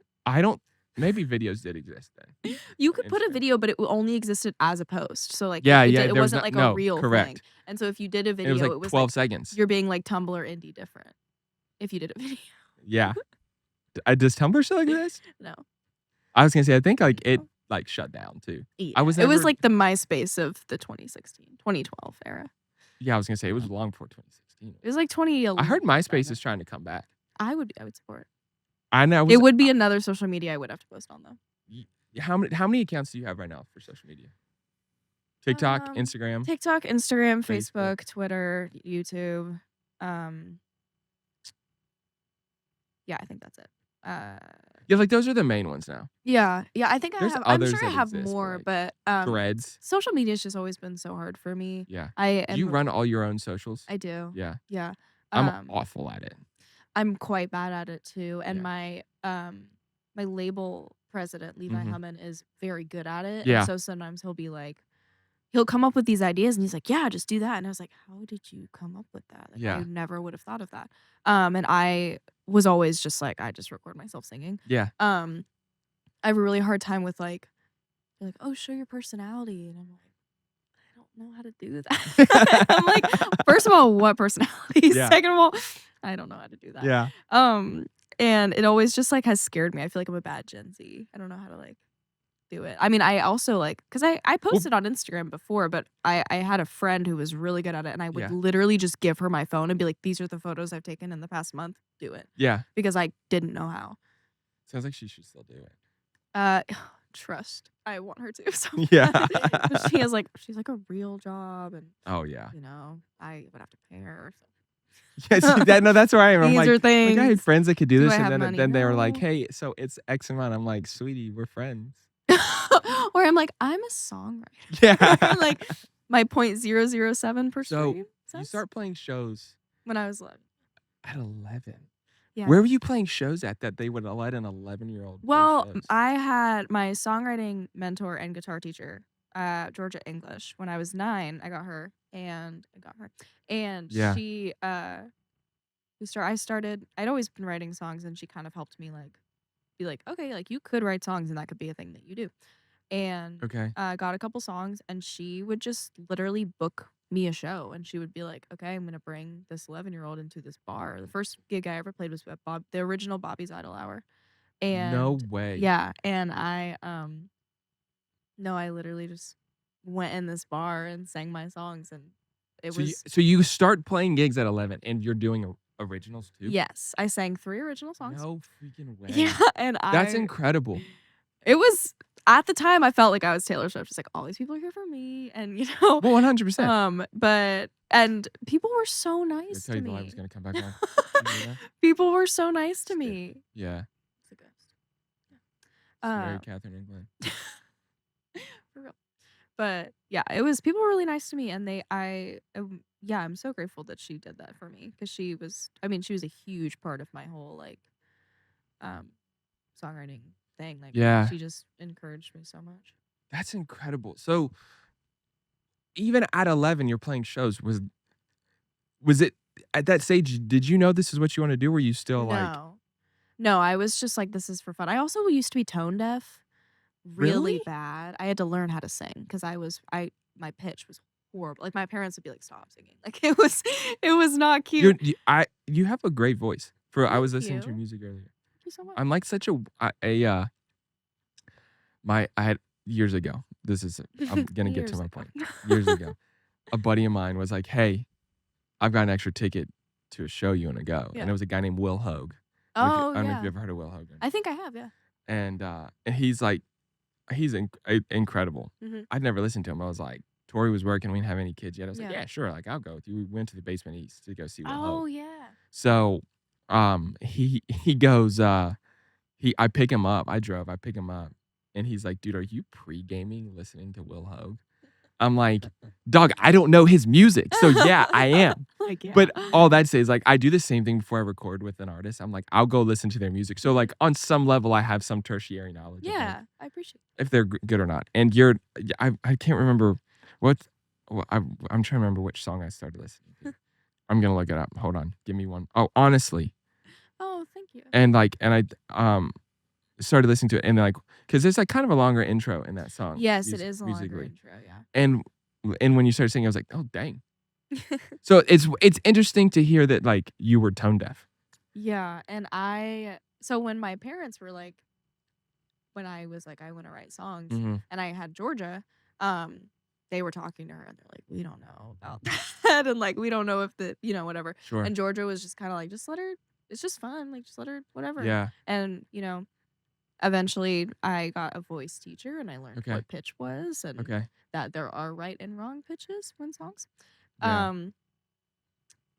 Maybe videos did exist then. You could put a video, but it only existed as a post. So like, it wasn't like a real thing. And so if you did a video, it was 12 seconds. You're being like Tumblr indie different. If you did a video. Yeah. Does Tumblr still exist? No. I was gonna say I think like it like shut down too. Yeah. It was like the MySpace of the 2012 era. Yeah, I was gonna say it was long before 2016. It was like 2011. I heard MySpace is trying to come back. I would support it. I know. It would be another social media I would have to post on though. How many accounts do you have right now for social media? TikTok, Instagram, Facebook, Twitter, YouTube. Yeah, I think that's it. Yeah, like those are the main ones now. Yeah. I think There's I'm sure I that have exist, more, like but Threads. social media's just always been so hard for me. Yeah. Do you run all your own socials? I do. Yeah. Yeah. I'm awful at it. I'm quite bad at it too. And Yeah. my label president, Levi Mhm. Hummin, is very good at it. And Yeah. so sometimes he'll come up with these ideas and he's like, yeah, just do that. And I was like, how did you come up with that? Like, I Yeah. never would have thought of that. And I was always just like, I just record myself singing. Yeah. I have a really hard time with like, they're like, oh, show your personality. And I'm like, I don't know how to do that. I'm like, first of all, what personality? Yeah. Second of all, I don't know how to do that. Yeah. And it always just like has scared me. I feel like I'm a bad Gen Z. I don't know how to like do it. I mean, I also like, because I posted on Instagram before, but I had a friend who was really good at it, and I would Yeah. literally just give her my phone and be like, these are the photos I've taken in the past month. Do it. Yeah. Because I didn't know how. Sounds like she should still do it. Trust. I want her to. So Yeah. but she's like a real job, and Oh yeah. you know, I would have to pay her. So. Yes, no, that's where I am. I'm These like, are things. I had friends that could do Do this, I have and money? then they were like, No. "Hey, so it's X amount." I'm like, "Sweetie, we're friends." Or I'm like, I'm a songwriter. Yeah. Like my 0.007 per So stream. you start playing shows When I was 11. at 11. Yeah. Where were you playing shows at that they would let an 11-year-old play Well, shows? I had my songwriting mentor and guitar teacher, Georgia English. When I was 9, I got her. And Yeah. she I'd always been writing songs, and she kind of helped me like be like, okay, like you could write songs and that could be a thing that you do. And Okay. got a couple songs, and she would just literally book me a show, and she would be like, okay, I'm gonna bring this 11-year-old into this bar. The first gig I ever played was at the original Bobby's Idol Hour. And No way. yeah, and I literally just went in this bar and sang my songs, and it was So you start playing gigs at 11, and you're doing originals too? yes, I sang 3 original songs. No freaking way. Yeah, and That's incredible. It was at the time I felt like I was Taylor Swift. Just like, all these people are here for me, and you know, Well, 100%. but people were so nice Tell to you the light me. was gonna come back on. People were so nice to me. Yeah. It's a ghost. Mary Catherine England. For real. But yeah, people were really nice to me, and I'm so grateful that she did that for me, because she was a huge part of my whole like songwriting thing. Like, Yeah. she just encouraged me so much. That's incredible. So even at 11, you're playing shows. Was it at that stage? Did you know this is what you want to do? Were you still like, No, I was just like, this is for fun. I also used to be tone deaf, really Really? bad. I had to learn how to sing because my pitch was horrible. Like, my parents would be like, stop singing. Like, it was not cute. you have a great voice. I was listening to your you. music earlier. Thank you so much. I'm like such I had years ago. I'm gonna get to my point. Years ago, a buddy of mine was like, "Hey, I've got an extra ticket to a show you want to go," and it was a guy named Will Hogue. I don't know if you ever heard of Will Hogue. I think I have, yeah. And he's like, he's incredible. I'd never listened to him. I was like, Tori was working. We didn't have any kids yet. I was like, yeah, sure. Like, I'll go with you. We went to the Basement East to go see Will Hogue. Oh yeah. So, he goes, I pick him up. I pick him up, and he's like, dude, are you pre-gaming listening to Will Hogue? I'm like, dog, I don't know his music. So yeah, I am. Like, yeah. But all that says, like, I do the same thing before I record with an artist. I'm like, I'll go listen to their music. So like on some level, I have some tertiary knowledge. Yeah, I appreciate it. If they're good or not. And I can't remember I'm trying to remember which song I started listening to. I'm gonna look it up. Hold on. Give me one. Oh, Honestly. Oh, thank you. And I started listening to it, and like, because there's like kind of a longer intro in that song. Yes, it is a longer intro, yeah. And when you started singing, I was like, oh dang. So it's interesting to hear that like you were tone deaf. Yeah, and so when my parents were like, when I was like, I want to write songs, and I had Georgia, they were talking to her, and they're like, we don't know about that, and like, we don't know if whatever. Sure. And Georgia was just kind of like, just let her. It's just fun. Like, just let her, whatever. Yeah. And eventually I got a voice teacher, and I learned what pitch was, and that there are right and wrong pitches when songs. Yeah.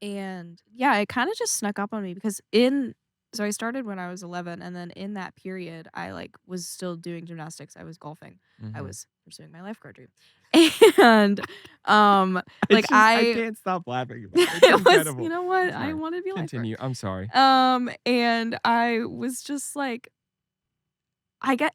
And yeah, it kind of just snuck up on me because in So I started when I was 11, and then in that period, I like was still doing gymnastics. I was golfing. I was pursuing my lifeguard dream, and like I I can't stop laughing about it. It's it was, incredible. you know what? I Sorry. wanted to be a lifeguard. Continue. I'm sorry. And I was just like,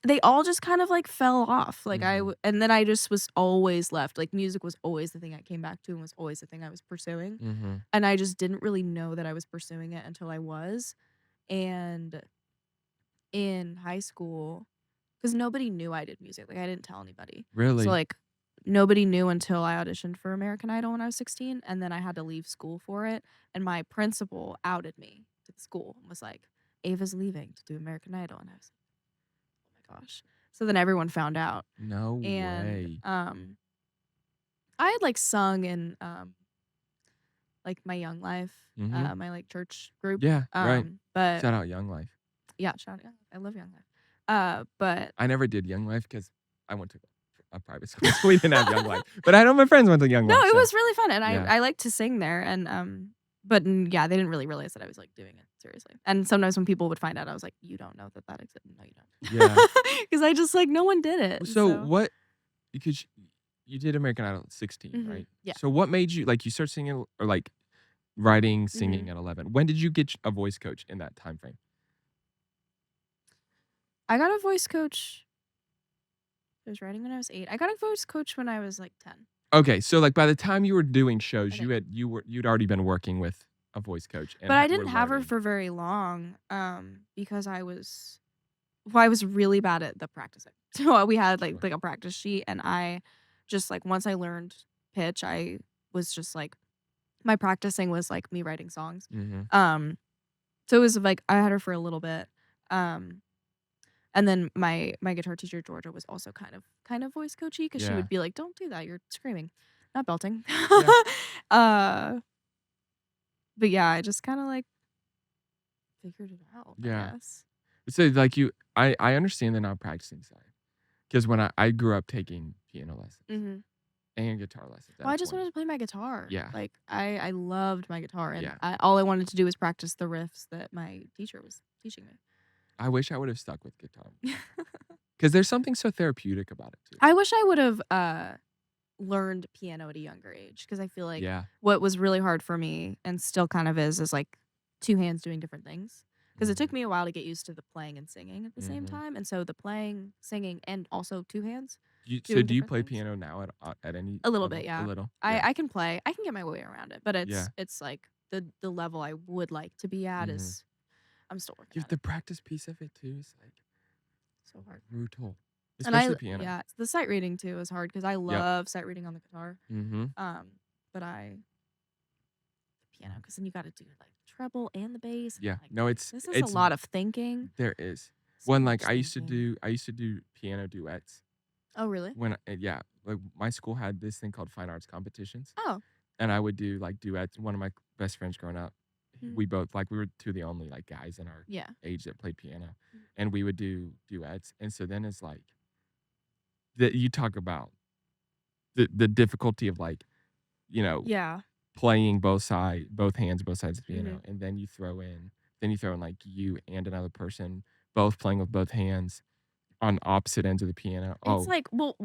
they all just kind of like fell off. Like and then I just was always left. Like music was always the thing I came back to and was always the thing I was pursuing. And I just didn't really know that I was pursuing it until I was. And in high school, because nobody knew I did music. Like I didn't tell anybody. Really? So like nobody knew until I auditioned for American Idol when I was 16, and then I had to leave school for it. And my principal outed me to the school and was like, "Ava's leaving to do American Idol," and I was like, "Oh my gosh!" So then everyone found out. No way. I had like sung in like my Young Life, my like church group. Yeah, right. But Shout out Young Life. yeah, I love Young Life. But I never did Young Life because I went to a private school, so we didn't have Young Life. But I know my friends went to Young Life. No, it was really fun, and yeah. I like to sing there, and but yeah, they didn't really realize that I was like doing it seriously. And sometimes when people would find out, I was like, "You don't know that exists." No, you don't. Yeah, because I just like no one did it. So what? Because you did American Idol at 16, right? Yeah. So what made you like you start singing or like writing, singing at 11? When did you get a voice coach in that time frame? I got a voice coach. I was writing when I was 8. I got a voice coach when I was like 10. Okay, so like by the time you were doing shows, you'd already been working with a voice coach. But I didn't have her for very long, because I was really bad at the practicing. So we had like a practice sheet, and I just like once I learned pitch, I was just like my practicing was like me writing songs. So it was like I had her for a little bit. And then my guitar teacher Georgia was also kind of voice coachy because she would be like, "Don't do that. You're screaming, not belting." But yeah, I just kind of like figured it out. I guess. So like I understand the not practicing side because when I grew up taking piano lessons and guitar lessons. Well, I just wanted to play my guitar. Yeah. Like I loved my guitar, and all I wanted to do was practice the riffs that my teacher was teaching me. I wish I would have stuck with guitar. Because there's something so therapeutic about it, too. I wish I would have learned piano at a younger age. Because I feel like what was really hard for me, and still kind of is like 2 hands doing different things. Because it took me a while to get used to the playing and singing at the same time. And so the playing, singing, and also 2 hands. So do you play piano now at any A little level? bit, yeah. A little? I can play. I can get my way around it. But it's like the level I would like to be at is... I'm still working. The practice piece of it too is like so hard, brutal, especially piano. Yeah, the sight reading too is hard because I love sight reading on the guitar. But piano because then you got to do like the treble and the bass. Yeah, like, no, this is a lot of thinking. There is one like I used to do piano duets. Oh really? When like my school had this thing called fine arts competitions. Oh. And I would do like duets. One of my best friends growing up. We both we were 2 of the only like guys in our age that played piano, and we would do duets. And so then it's like that you talk about the difficulty of like, playing both hands, both sides of the piano, and then you throw in like you and another person both playing with both hands on opposite ends of the piano. It's like, well,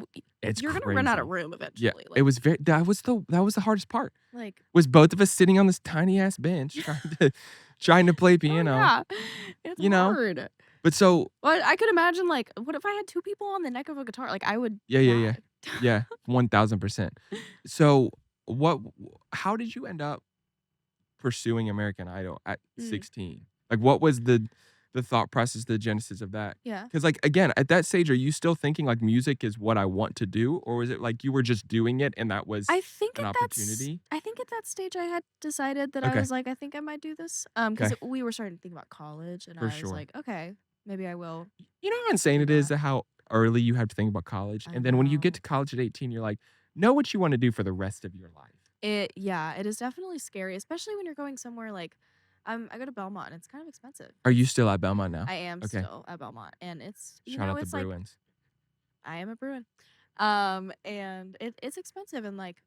you're gonna run out of room eventually. Yeah, like, it was that was the hardest part. Like, was both of us sitting on this tiny ass bench trying to play piano. Oh, yeah, it's hard. But so, well, I could imagine like, what if I had 2 people on the neck of a guitar? Like, I would. Yeah, 1000%. So, how did you end up pursuing American Idol at 16? Like, what was the thought process, the genesis of that? Yeah. Because like, again, at that stage, are you still thinking like music is what I want to do? Or was it like you were just doing it and that was an opportunity? I think at that stage I had decided that I was like, I think I might do this. Because we were starting to think about college, and I was like, okay, maybe I will. You know how insane it is how early you have to think about college? And then when you get to college at 18, you're like, know what you want to do for the rest of your life. It is definitely scary, especially when you're going somewhere like, I go to Belmont, and it's kind of expensive. Are you still at Belmont now? I am still at Belmont, and it's shout out the Bruins. I am a Bruin, and it's expensive, and like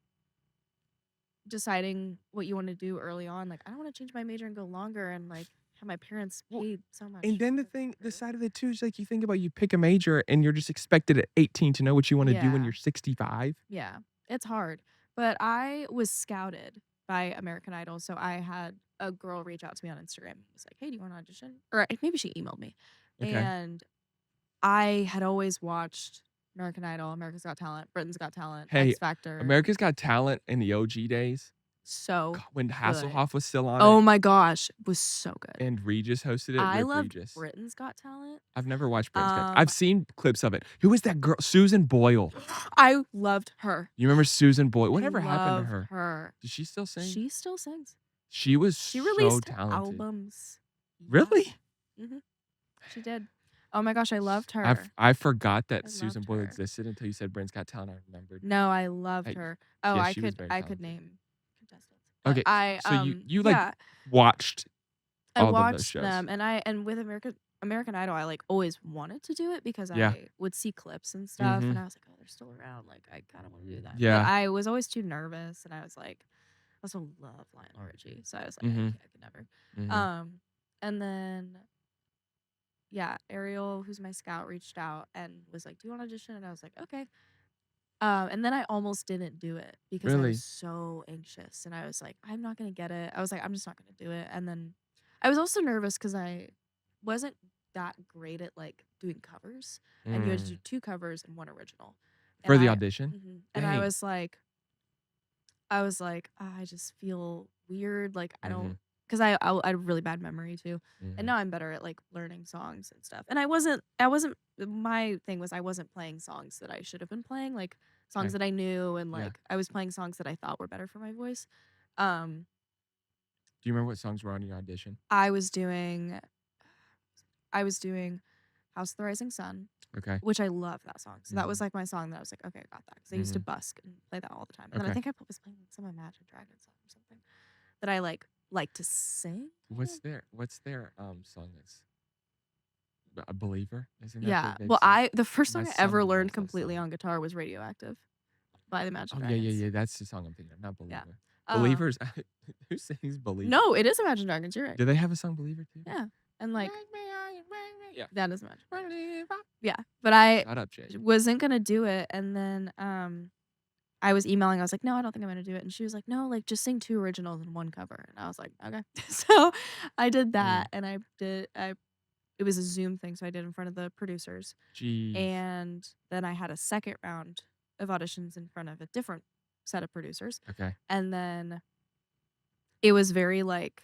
deciding what you want to do early on. Like, I don't want to change my major and go longer, and like my parents paid so much. And then the side of it too is like you think about you pick a major and you're just expected at 18 to know what you want to do when you're 65. Yeah, it's hard. But I was scouted by American Idol, so I had a girl reach out to me on Instagram. It was like, "Hey, do you want to audition?" Or maybe she emailed me. Okay. And I had always watched American Idol, America's Got Talent, Britain's Got Talent, Hey, X Factor. America's Got Talent in the OG days. So when good. Hasselhoff was still on it. Oh my gosh, it was so good. And Regis hosted it. I Rick loved Regis. Britain's Got Talent. I've never watched Britain's Got Talent. I've seen clips of it. Who was that girl? Susan Boyle. I loved her. You remember Susan Boyle? Whatever happened to her? Her. Does she still sing? She still sings. She released so talented. albums. Really? Mm-hmm. She did. Oh my gosh, I loved her. I forgot that Susan Boyle existed until you said Britain's Got Talent. I remembered. No, I loved her. Oh, yeah, I could name contestants. Okay, so you like watched all of those shows. Them, and with American Idol, I like always wanted to do it because I would see clips and stuff, and I was like, oh, they're still around. Like, I kind of want to do that. Yeah, but I was always too nervous, and I was like, I also love Lionel Richie, so I was like, I could never. And then Ariel, who's my scout, reached out and was like, do you want to audition? And I was like, okay. And then I almost didn't do it because I was so anxious, and I was like, I'm not gonna get it. I was like, I'm just not gonna do it. And then I was also nervous because I wasn't that great at like doing covers, and you had to do 2 covers and 1 original for the audition. And I was like, I just feel weird. Like I don't, because I had really bad memory too, and now I'm better at like learning songs and stuff. And I wasn't. My thing was I wasn't playing songs that I should have been playing, like songs that I knew, and like I was playing songs that I thought were better for my voice. Do you remember what songs were on your audition? I was doing House of the Rising Sun. Okay. Which I love that song. So that was like my song that I was like, okay, I got that. Because I used to busk and play that all the time. And then I think I was playing some Imagine Dragons song or something that I like to sing. What's their song that's a Believer? Isn't that Yeah. their big Well, song? the first song My I ever son learned loves that completely song. on guitar was Radioactive by the Imagine Oh Dragons. yeah. That's the song I'm thinking of, not Believer. Yeah. Believers. Who sings Believer? No, it is Imagine Dragons. You're right. Do they have a song Believer too? Yeah. And like Yeah. that is Imagine Dragons. Yeah. But I Shut up, Jay. wasn't gonna do it, and then I was emailing. I was like, no, I don't think I'm gonna do it. And she was like, no, like just sing 2 originals and 1 cover. And I was like, okay. So I did that, and it was a Zoom thing, so I did in front of the producers. Jeez. And then I had a second round of auditions in front of a different set of producers. Okay. And then it was very like,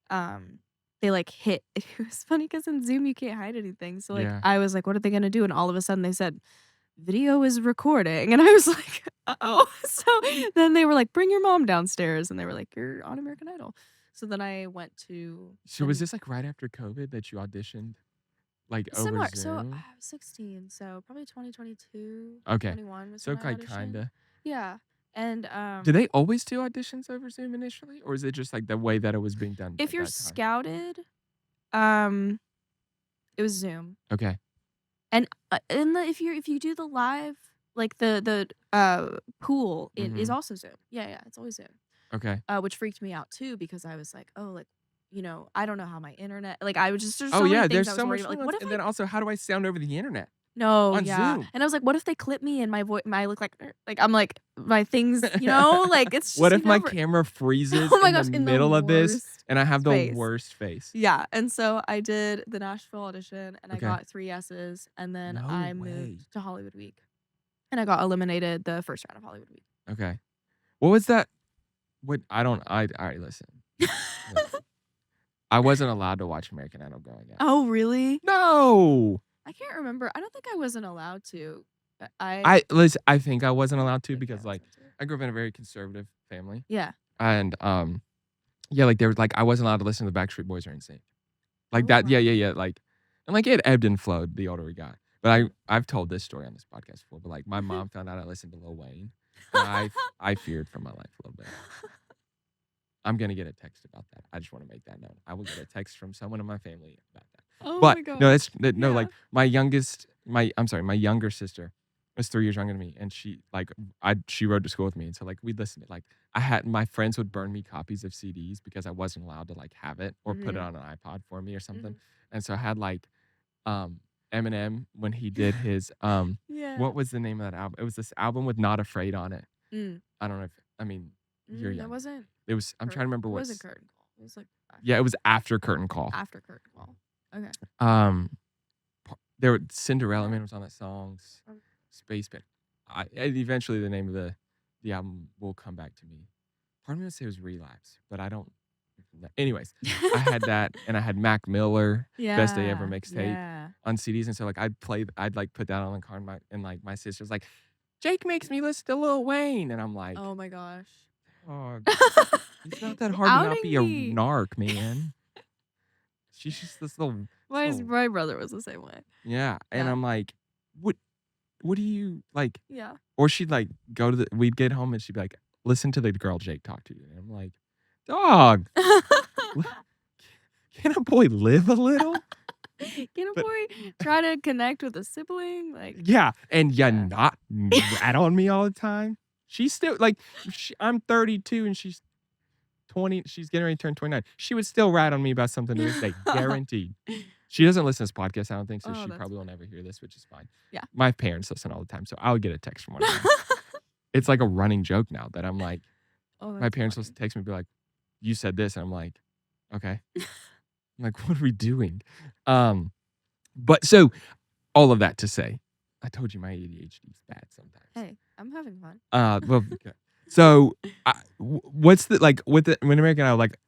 they like hit. It was funny because in Zoom you can't hide anything. So like I was like, what are they gonna do? And all of a sudden they said, video is recording, and I was like, uh-oh. So then they were like, bring your mom downstairs, and they were like, you're on American Idol. So then I went to. So was this like right after COVID that you auditioned, like similar? over Zoom? So I was 16, so probably 2022. Okay. 21 was So when I like auditioned. kinda. Yeah, and Did they always do auditions over Zoom initially, or is it just like the way that it was being done? if you're scouted, it was Zoom. Okay. And if you do the live, like the pool, it is also Zoom. Yeah, it's always Zoom. Okay. Which freaked me out too, because I was like, oh, like, I don't know how my internet, like I was just there's there's so much. like, what if and then also, how do I sound over the internet? No, on yeah. Zoom. And I was like, what if they clip me and my voice, I look like I'm like my things, like it's just, what if my camera freezes oh my gosh, in the middle of this worst and I have the face. worst face? Yeah. And so I did the Nashville audition, and I Okay. got 3 yeses, and then No I way. moved to Hollywood Week, and I got eliminated the first round of Hollywood Week. Okay. What was that? What I all right, listen. I wasn't allowed to watch American Idol growing up. Oh, really? No. I can't remember. I don't think I wasn't allowed to. Listen, I think I wasn't allowed to think because I like wasn't too. I grew up in a very conservative family. Yeah. And yeah, like they were like I wasn't allowed to listen to the Backstreet Boys or NSYNC. Like that, wow. yeah. Like and like it ebbed and flowed the older we got. But I've told this story on this podcast before, but like my mom found out I listened to Lil Wayne. And I feared for my life a little bit. I'm gonna get a text about that. I just want to make that known. I will get a text from someone in my family about that. Oh But my god. no, that's no Yeah. like my younger sister. was 3 years younger than me, and she rode to school with me, and so like we'd listen to like my friends would burn me copies of CDs because I wasn't allowed to like have it or put it on an iPod for me or something, and so I had like Eminem when he did his Yeah. what was the name of that album? It was this album with Not Afraid on it. Mm. I don't know if you're young. That wasn't. It was. I'm trying to remember It what. wasn't Curtain Call. It was like. Yeah, it was after Curtain Call. After Curtain Call. Okay. There were Cinderella Man was on that song. Spaceman. Eventually the name of the album will come back to me. Part of me would say it was Relapse, but I don't. Anyways, I had that, and I had Mac Miller, Best Day Ever mixtape on CDs, and so like I'd like put that on the car, and like my sister's like, Jake makes me listen to Lil Wayne, and I'm like, oh my gosh, oh, it's not that hard to not be a narc, man. She's just this little. My brother was the same way. Yeah, and I'm like, what do you like? Yeah. Or she'd like we'd get home and she'd be like, listen to the girl Jake talk to you, and I'm like, dog, can a boy live a little? Can a boy try to connect with a sibling? Like, yeah, and not rat on me all the time. She's still like, I'm 32 and she's 20. She's getting ready to turn 29. She would still rat on me about something to this day, guaranteed. She doesn't listen to this podcast, I don't think, so she probably will never hear this, which is fine. Yeah, my parents listen all the time, so I'll get a text from one of them. It's like a running joke now that I'm like, my parents will text me and be like, you said this, and I'm like, okay. I'm like, what are we doing? But so all of that to say, I told you my ADHD is bad sometimes. Hey, I'm having fun. Well, so what's the like with the when American Idol like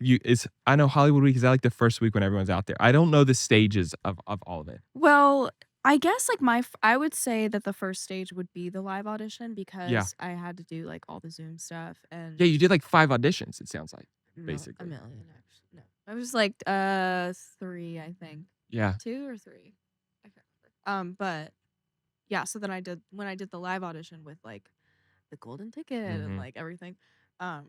I know Hollywood Week is that like the first week when everyone's out there. I don't know the stages of all of it. Well, I guess like I would say that the first stage would be the live audition because I had to do like all the Zoom stuff and yeah, you did like 5 auditions. It sounds like basically a million actually. No, I was like 3, I think. Yeah, 2 or 3. I can't remember. But yeah, so then when I did the live audition with like the golden ticket and like everything, that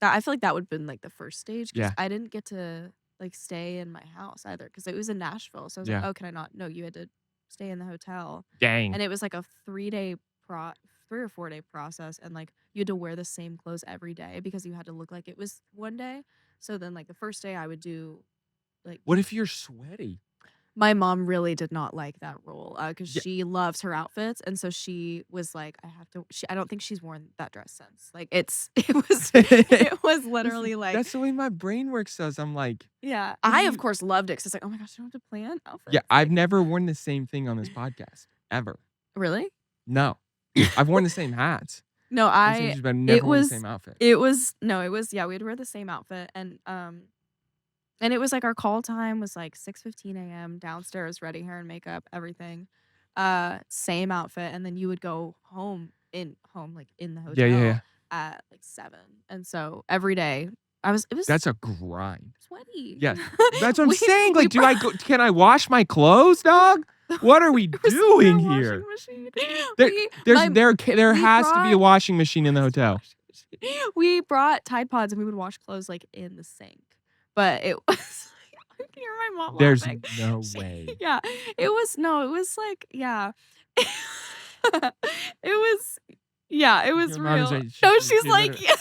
I feel like that would have been like the first stage because I didn't get to like stay in my house either because it was in Nashville. So I was like, oh, can I not? No, you had to stay in the hotel. Dang. And it was like a 3 or 4 day process, and like you had to wear the same clothes every day because you had to look like it was one day. So then like the first day I would do like. What if you're sweaty? My mom really did not like that rule because she loves her outfits, and so she was like, "I have to." I don't think she's worn that dress since. Like it was literally like that's the way my brain works. Says I'm like, yeah. I of course loved it because it's like, oh my gosh, you don't have to plan outfits. Yeah, I've never worn the same thing on this podcast ever. Really? No, I've worn the same hats. No, but never worn the same outfit. It was we had to wear the same outfit, and it was like our call time was like 6:15 a.m. downstairs, ready hair and makeup, everything. Same outfit, and then you would go home in the hotel at like 7. And so every day that's a grind. Sweaty. Yeah. That's what I'm saying. Like, can I wash my clothes, dog? What are we doing here? There has to be a washing machine in the hotel. We brought Tide Pods and we would wash clothes like in the sink. But it was I can hear my mom There's laughing. no way. Yeah. It was like, yeah. It was real. No, she's like, yeah.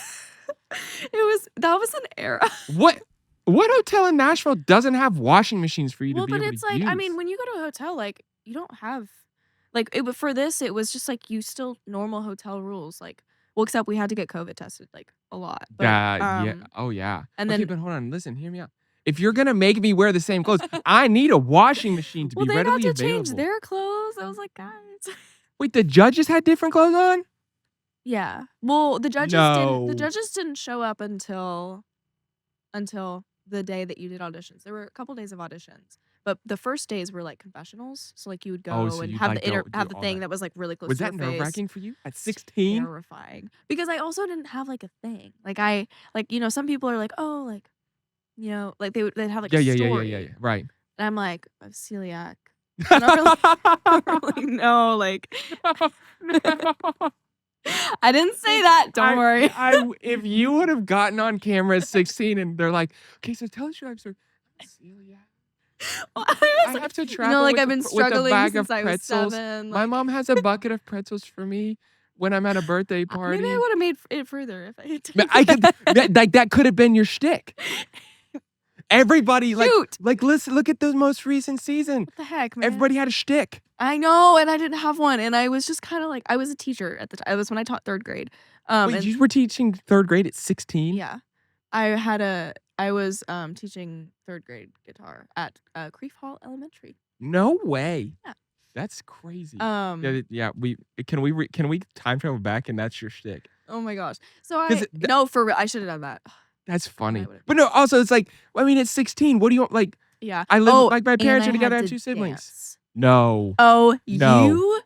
That was an era. What hotel in Nashville doesn't have washing machines for you to be able to use? Well, but it's like, I mean, when you go to a hotel, like, you don't have, like, for this, it was just like, you still, normal hotel rules, like, well, except we had to get COVID tested, like, a lot. But, yeah. Oh, yeah. And then, but hold on, listen, hear me out. If you're going to make me wear the same clothes, I need a washing machine to be readily available. Well, they got to change their clothes. I was like, guys. Wait, the judges had different clothes on? Yeah. Well, the judges didn't show up until the day that you did auditions. There were a couple days of auditions, but the first days were like confessionals. So like you would go and have the thing that was like really close to your face. Was that nerve-wracking for you at 16? Terrifying. Because I also didn't have like a thing. Like some people are like, oh, like, like they'd have like a story. Yeah. Right. And I'm like, I'm celiac. I don't really know, like. I didn't say that. Don't worry. If you would have gotten on camera at 16 and they're like, okay, so tell us your life story. I'm celiac. Well, I have to travel like with I've been with a struggling bag since of I was pretzels. 7. My mom has a bucket of pretzels for me when I'm at a birthday Maybe I party. would have made it further if I had I taken could that could have been your shtick. Everybody Shoot. listen, look at the most recent season. What the heck, man? Everybody had a shtick. I know, and I didn't have one, and I was just kind of like, I was a teacher at the time. It was when I taught 3rd grade. Wait, And you were teaching 3rd grade at 16? yeah, I was teaching 3rd grade guitar at Creef Hall Elementary. No way. Yeah. That's crazy. Yeah, can we time travel back and that's your shtick? Oh my gosh. So no, for real, I should have done that. That's funny. But no, also it's like, I mean, it's 16. What do you want? Like, yeah. I live like my parents are together. I have 2 siblings. Dance. No. Oh, No. you?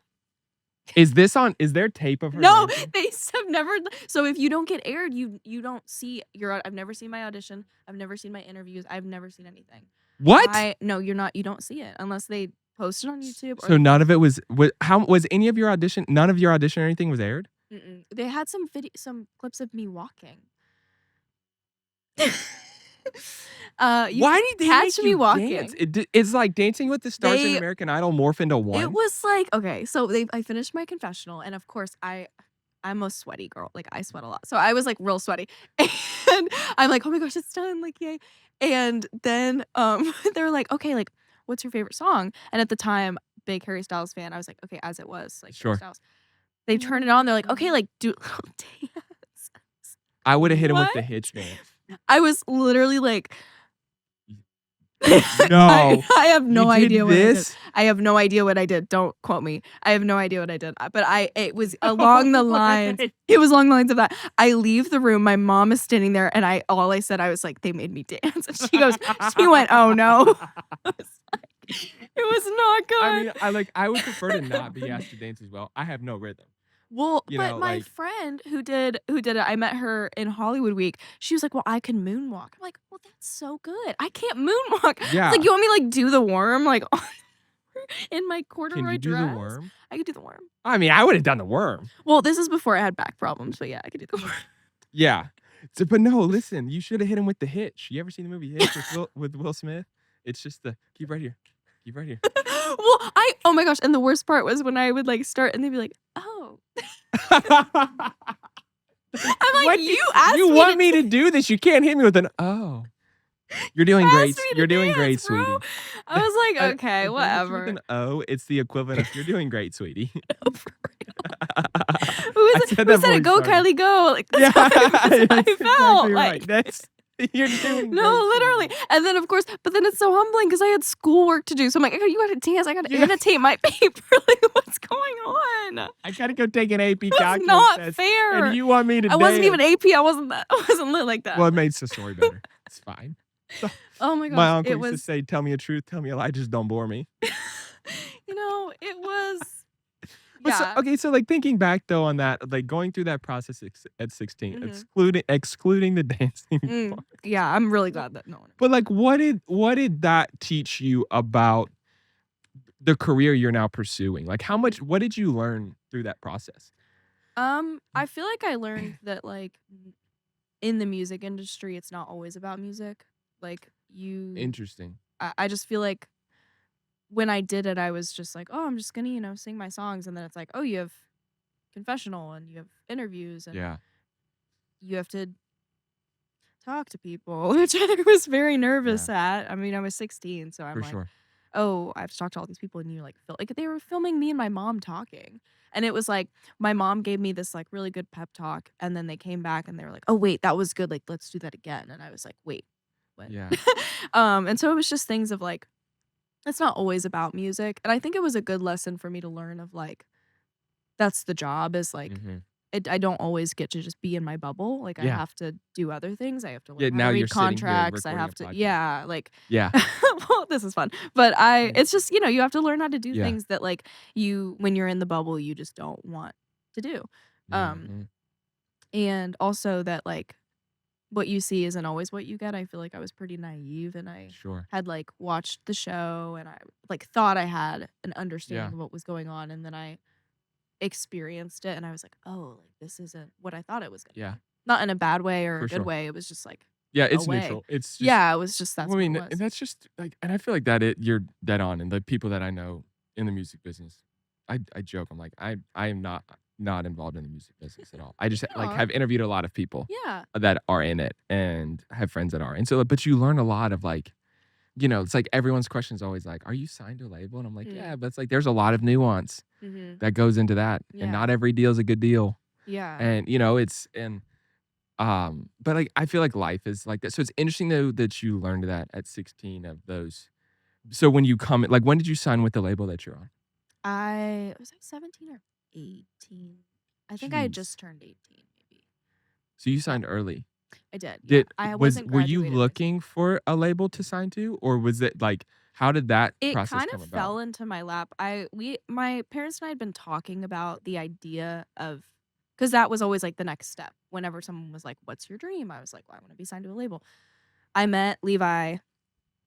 Is there tape of her? No, dancing? they have never. So if you don't get aired, you don't see I've never seen my audition. I've never seen my interviews. I've never seen anything. What? No, you're not. You don't see it unless they post it on YouTube. So none of it was. How was any of your audition? None of your audition or anything was aired. They had some clips of me walking. Why did they catch make me you walking? dance? It's like Dancing with the Stars and American Idol morph into one. It was like, okay, so I finished my confessional, and of course I'm a sweaty girl. Like, I sweat a lot. So I was like real sweaty. And I'm like, oh my gosh, it's done. Like, yay. And then they were like, okay, like, what's your favorite song? And at the time, big Harry Styles fan, I was like, okay, As It Was. Like, sure. Harry Styles. They turned it on. They're like, okay, like, do a little dance. I would have hit him with the hitch dance. I was literally like, no. I have no idea what I did. This? I have no idea what I did. Don't quote me. I have no idea what I did. But it was along the lines. It was along the lines of that. I leave the room. My mom is standing there, and all I said, I was like, they made me dance. And she went, oh no. I was like, it was not good. I mean, I would prefer to not be asked to dance as well. I have no rhythm. Well, but my friend who did it, I met her in Hollywood Week. She was like, well, I can moonwalk. I'm like, well, that's so good. I can't moonwalk. Yeah. It's like, you want me to like do the worm like in my corduroy dress? Can you do the worm? I could do the worm. I mean, I would have done the worm. Well, this is before I had back problems, but yeah, I could do the worm. Yeah. But no, listen, you should have hit him with the hitch. You ever seen the movie Hitch with Will Smith? It's just keep right here. Keep right here. Well, oh my gosh, and the worst part was when I would like start and they'd be like, oh. I'm like, you asked you me want me to do this? You can't hit me with an oh. You're doing great. You're doing great, sweetie. I was like, okay, whatever. With an O, it's the equivalent of you're doing great, sweetie. No, for real. Who said it? Go, Kylie, go. Like, that's how I felt. Exactly like, right. You're doing no, literally. And then, of course, but then it's so humbling because I had schoolwork to do. So I'm like, you got to dance. I got to annotate my paper. Like, what's going on? I got to go take an AP calculus That's not test, fair. And you want me to I wasn't even AP. I wasn't lit like that. Well, it makes the story better. It's fine. So, oh my gosh. My uncle used to say, tell me a truth, tell me a lie, just don't bore me. It was... Yeah. So like thinking back though on that, like going through that process at 16, excluding the dancing. Yeah, I'm really glad that no one. But like, what did that teach you about the career you're now pursuing? Like, what did you learn through that process? I feel like I learned that like in the music industry, it's not always about music. Like Interesting. I just feel like when I did it, I was just like, oh, I'm just gonna, sing my songs. And then it's like, oh, you have confessional and you have interviews and you have to talk to people, which I was very nervous at. I mean, I was 16, so I'm like, oh, I have to talk to all these people, and you like feel like they were filming me and my mom talking. And it was like my mom gave me this like really good pep talk, and then they came back and they were like, oh wait, that was good. Like, let's do that again. And I was like, wait, what? Yeah. And so it was just things of like, it's not always about music. And I think it was a good lesson for me to learn of like, that's the job is like, I don't always get to just be in my bubble. Like I have to do other things. I have to learn how to read contracts. I have to, well, this is fun. But it's just, you have to learn how to do things that like when you're in the bubble, you just don't want to do. And also that like, what you see isn't always what you get. I feel like I was pretty naive and I had like watched the show and I like thought I had an understanding of what was going on. And then I experienced it and I was like, oh, like this isn't what I thought it was gonna be. Not in a bad way or a good way. It was just like Yeah, it's away. neutral. It's just, Yeah, it was just that's well, I what it mean, was. and that's just like, and I feel like you're dead on. And the people that I know in the music business, I joke, I'm like, I am not involved in the music business at all. I just like Aw. have interviewed a lot of people Yeah. that are in it and have friends that are. And so, but you learn a lot of like, it's like everyone's question is always like, "Are you signed to a label?" And I'm like, "Yeah," but it's like there's a lot of nuance that goes into that, and Yeah. not every deal is a good deal. Yeah. And but like I feel like life is like that. So it's interesting though that you learned that at 16 of those. So when you come, like, when did you sign with the label that you're on? I was like 17 or 18. I think I had just Jeez. turned 18, maybe. So you Yeah, signed early. I did. Yeah. I wasn't Were you graduated high school. looking for a label to sign to, or was it like how did that It process kind come of about? fell into my lap. My parents and I had been talking about the idea of, because that was always like the next step. Whenever someone was like, "What's your dream?" I was like, "Well, I want to be signed to a label." I met Levi.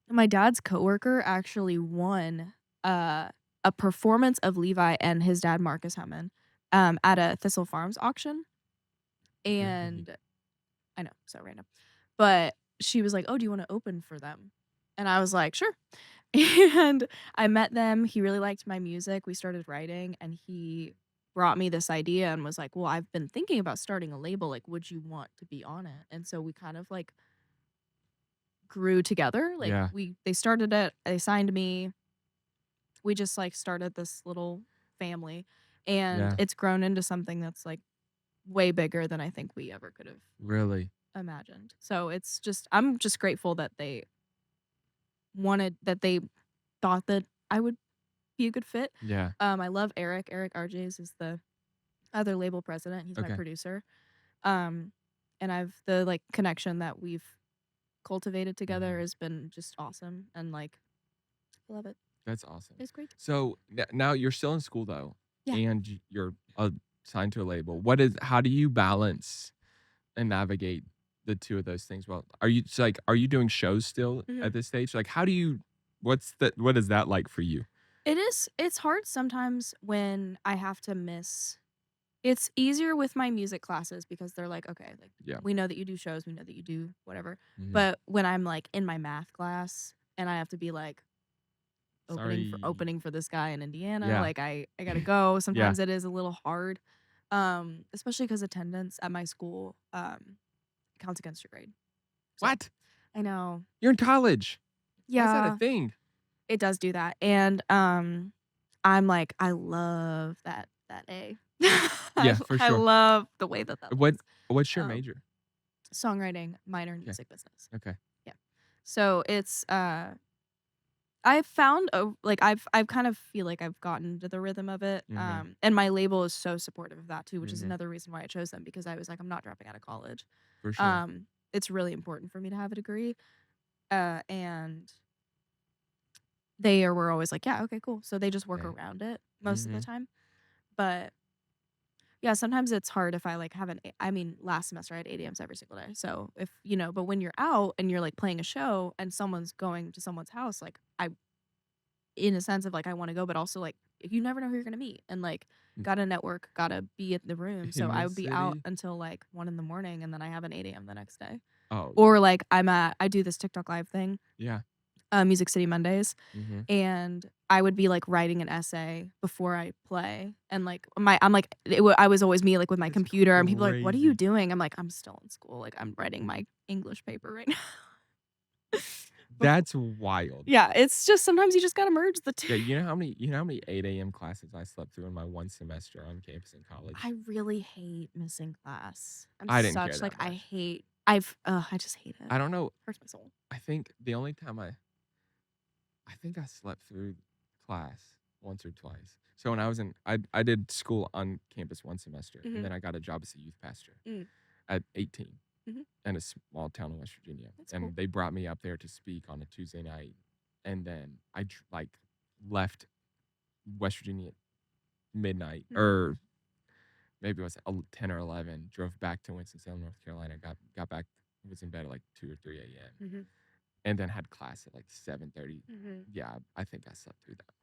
My dad's coworker actually won a performance of Levi and his dad Marcus Hammond at a Thistle Farms auction. Really? And I know, so random. But she was like, "Oh, do you want to open for them?" And I was like, "Sure." And I met them. He really liked my music. We started writing, and he brought me this idea and was like, "Well, I've been thinking about starting a label. Like, would you want to be on it?" And so we kind of like grew together. Like Yeah. they started it, they signed me. We just like started this little family, and Yeah. it's grown into something that's like way bigger than I think we ever could have Really? imagined. So it's just, I'm just grateful that they thought that I would be a good fit. Yeah. I love Eric. Eric RJs is the other label president. He's my Okay. producer. Um, and the like connection that we've cultivated together Mhm. has been just awesome, and like I love it. That's awesome. It's great. So now you're still in school though, Yeah. and you're signed to a label. How do you balance and navigate the two of those things? Well, are you doing shows still Mhm. at this stage? Like, what is that like for you? It's hard sometimes when I have to miss. It's easier with my music classes because they're like, "Okay, like Yeah. we know that you do shows, we know that you do whatever." Mhm. But when I'm like in my math class and I have to be like Sorry. opening for this guy in Indiana, Yeah. like I got to go. Yeah. Sometimes it is a little hard. Especially cuz attendance at my school counts against your grade. So, What? I know. You're in college. Why is that a Yeah, thing? it does do that. And I'm like, I love that A. Yeah, for I sure. love the way that What looks. what's your Um, major? Songwriting, minor in Okay. music business. Okay. Yeah. So it's I've found like I've kind of feel like I've gotten into the rhythm of it. Mhm. And my label is so supportive of that too, which is Mhm. another reason why I chose them, because I was like, I'm not dropping out of college. For sure. It's really important for me to have a degree. And were always like, yeah, okay, cool. So they just work Okay. around it most of the Mhm. time. But yeah, sometimes it's hard if I like have I mean, last semester I had 8 a.m.s every single day. So if but when you're out and you're like playing a show and someone's going to someone's house, like in a sense of like I want to go, but also like you never know who you're gonna meet, and like Mm. gotta network, gotta be at the room. So In I the would be out city? until like 1 in the morning, and then I have an 8 a.m. the next day. Oh, Or yeah. like I do this TikTok live thing, Yeah. Music City Mondays, Mhm. and I would be like writing an essay before I play, and like I'm like I was always me like with my That's computer, and people are like, "What are you crazy. doing?" I'm like, "I'm still in school. Like I'm writing my English paper right now." That's wild. Yeah, it's just sometimes you just gotta merge the two. Yeah, you know how many 8 a.m. classes I slept through in my one semester on campus in college? I really hate missing class. I'm I didn't care such like that much. I just hate it. I don't know. Hurts my soul. I think the only time I think I slept through class once or twice. So when I did school on campus one semester, and Mhm. then I got a job as a youth pastor Mm. at 18 Mhm. in a small town in West Virginia. That's cool. And they brought me up there to speak on a Tuesday night, and then like left West Virginia at midnight, Mhm. or maybe it was 10 or 11, drove back to Winston-Salem, North Carolina, got back, was in bed at like 2 or 3 a.m. Mhm. and then had class at like 7:30. Mhm. Yeah, I think I slept through that.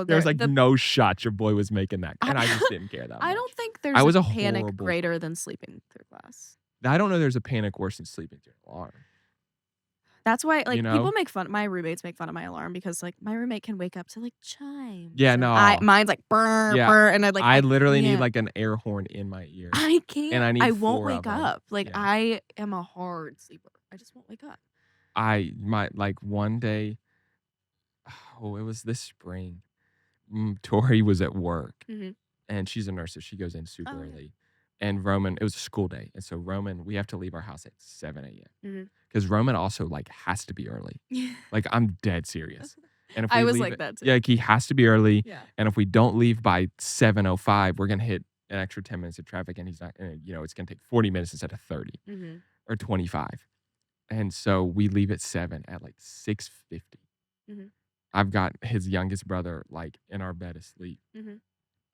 There was like The no shot your boy was making that, I and I just didn't care that I much. don't think I there's a was a panic horrible greater than sleeping through class. I don't know there's a panic worse than sleeping through an alarm. That's why, like, You know? people make fun. My roommates make fun of my alarm because, like, my roommate can wake up to like chimes. Yeah, and no. mine's like brr, Yeah. brr, and I literally need can't. like an air horn in my ear. I can't. And I need won't 4 wake of 'em. up. Like, Yeah. I am a hard sleeper. I just won't wake up. Like one day, it was this spring. Tori was at work, and she's a nurse, so she goes in super early. And Roman, it was a school day, and so Roman, we have to leave our house at 7 a.m. Because Roman also like has to be early. Like, I'm dead serious. And if we I was leave like it- that too. Yeah, like, he has to be early. Yeah. And if we don't leave by 7:05, we're gonna hit an extra 10 minutes of traffic, and he's not. It's gonna take 40 minutes instead of 30 or 25. And so we leave at 7 at like 6:50. I've got his youngest brother like in our bed asleep,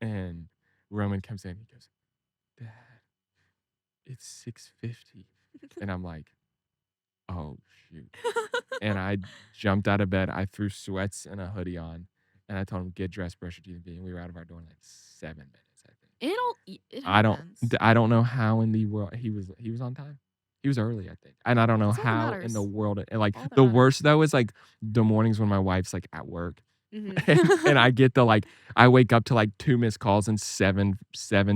and Roman comes in. He goes, "Dad, it's 6:50," and I'm like, "Oh shoot!" And I jumped out of bed. I threw sweats and a hoodie on, and I told him, "Get dressed, brush your teeth," and we were out of our door in like 7 minutes. I think. It I happens. don't know how in the world he was on time. He was early, I think. And I don't know That's all that how in matters. the world. And like All that the matters. worst though is like the mornings when my wife's like at work. And I get I wake up to like 2 missed calls and seven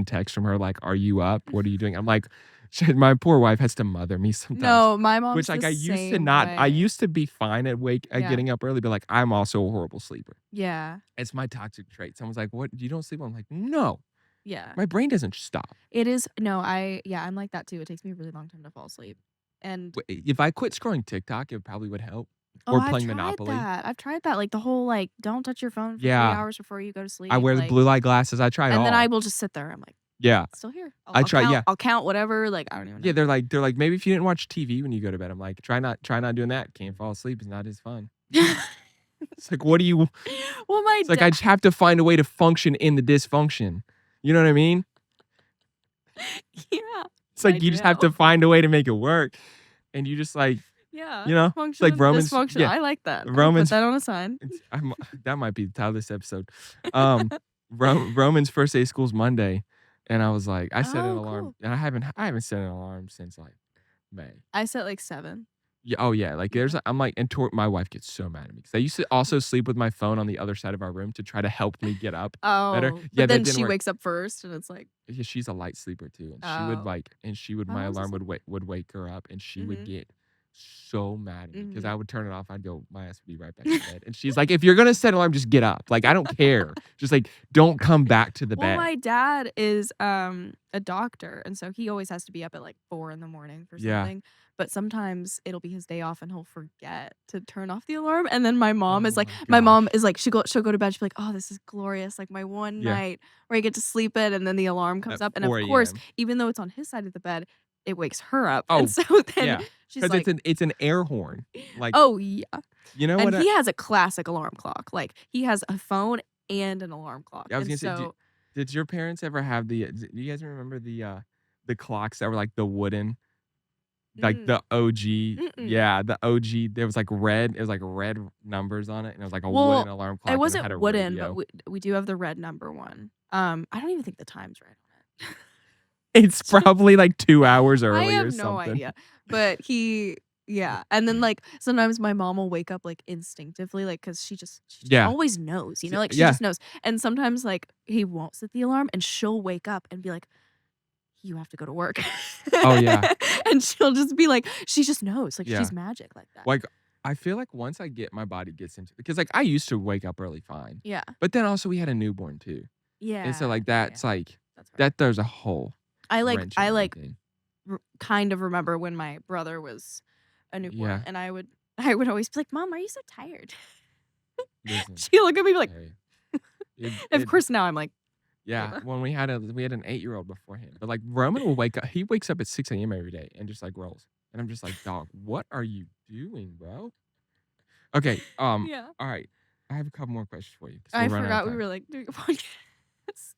texts from her like, "Are you up? What are you doing?" I'm like, shit, my poor wife has to mother me sometimes. No, my mom's Which like the I used to same not. I way. used to be fine at Yeah. getting up early, but like I'm also a horrible sleeper. Yeah. It's my toxic trait. Someone's like, "What? You don't sleep?" I'm like, "No, Yeah. my brain doesn't stop." It is. No, I'm like that too. It takes me a really long time to fall asleep. And If I quit scrolling TikTok, it probably would help. Or playing Monopoly. I've tried that. Like the whole like don't touch your phone for 3 Yeah. hours before you go to sleep. I wear the like, blue light glasses. I tried it all. and then I will just sit there. I'm like, Yeah. it's still here. I try, count, yeah. I'll count whatever. Like I don't even know. Yeah, they're like maybe if you didn't watch TV when you go to bed. I'm like, try not doing that. Can't fall asleep. It's not as fun. It's like, what do you? Well, It's like I just have to find a way to function in the dysfunction. You know what I mean? Yeah. It's like you just have to find a way to make it work, and you just like. Yeah. You know, it's like Roman's. Yeah, I like that. Roman's. Put that on a sign. That might be the title of this episode. Roman's first day of school's Monday, and I was like, I set an alarm, cool. and I haven't set an alarm since like May. I set like 7. Yeah. Oh yeah. Like I'm like, and my wife gets so mad at me because I used to also sleep with my phone on the other side of our room to try to help me get up better. Oh, Yeah, but then that didn't she work. wakes up first, and it's like, Yeah, she's a light sleeper too, and she would My my mom's alarm would wake her up, and she would get so mad at me because I would turn it off. I'd go, my ass would be right back in bed, and she's like, "If you're gonna set an alarm, just get up. Like I don't care. Just like don't come back to the well, bed." my dad is a doctor, and so he always has to be up at like 4 in the morning for Yeah. something. But sometimes it'll be his day off, and he'll forget to turn off the alarm. And then my mom is like, she'll go to bed. She'll be like, "Oh, this is glorious! Like my one night where I get to sleep in." And then the alarm comes up, and of 4 course, a.m. even though it's on his side of the bed, it wakes her up. Oh, and so then yeah. she's Because like, it's an air horn. Like, "Oh yeah." you know And what? he has a classic alarm clock. Like he has a phone and an alarm clock. I was and gonna say, did your parents ever have do you guys remember the clocks that were like the wooden, like the OG? Yeah, the OG. There was like red. It was like red numbers on it, and it was like a wooden alarm clock. It wasn't and it had a wooden, radio. but we do have the red number one. I don't even think the time's right on it. It's probably like 2 hours early I have or no something. idea. But yeah. And then like sometimes my mom will wake up like instinctively, like because she just always knows, you know, like she just knows. And sometimes like he won't set the alarm, and she'll wake up and be like, "You have to go to work." Oh yeah. And she'll just be like, she just knows, like she's magic like that. Like I feel like once my body gets into, because like I used to wake up early fine. Yeah. But then also we had a newborn too. Yeah. And so like that's like That's right. that there's a whole I wrench in everything. kind of remember when my brother was a newborn, and I would always be like, "Mom, are you so tired?" Listen, She'd look at me like, hey, of course now I'm like, yeah. When we had an 8-year-old before him, but like Roman will wake up. He wakes up at 6 a.m. every day and just like rolls, and I'm just like, dog, what are you doing, bro? Okay. yeah. All right. I have a couple more questions for you. I forgot we were like doing a podcast.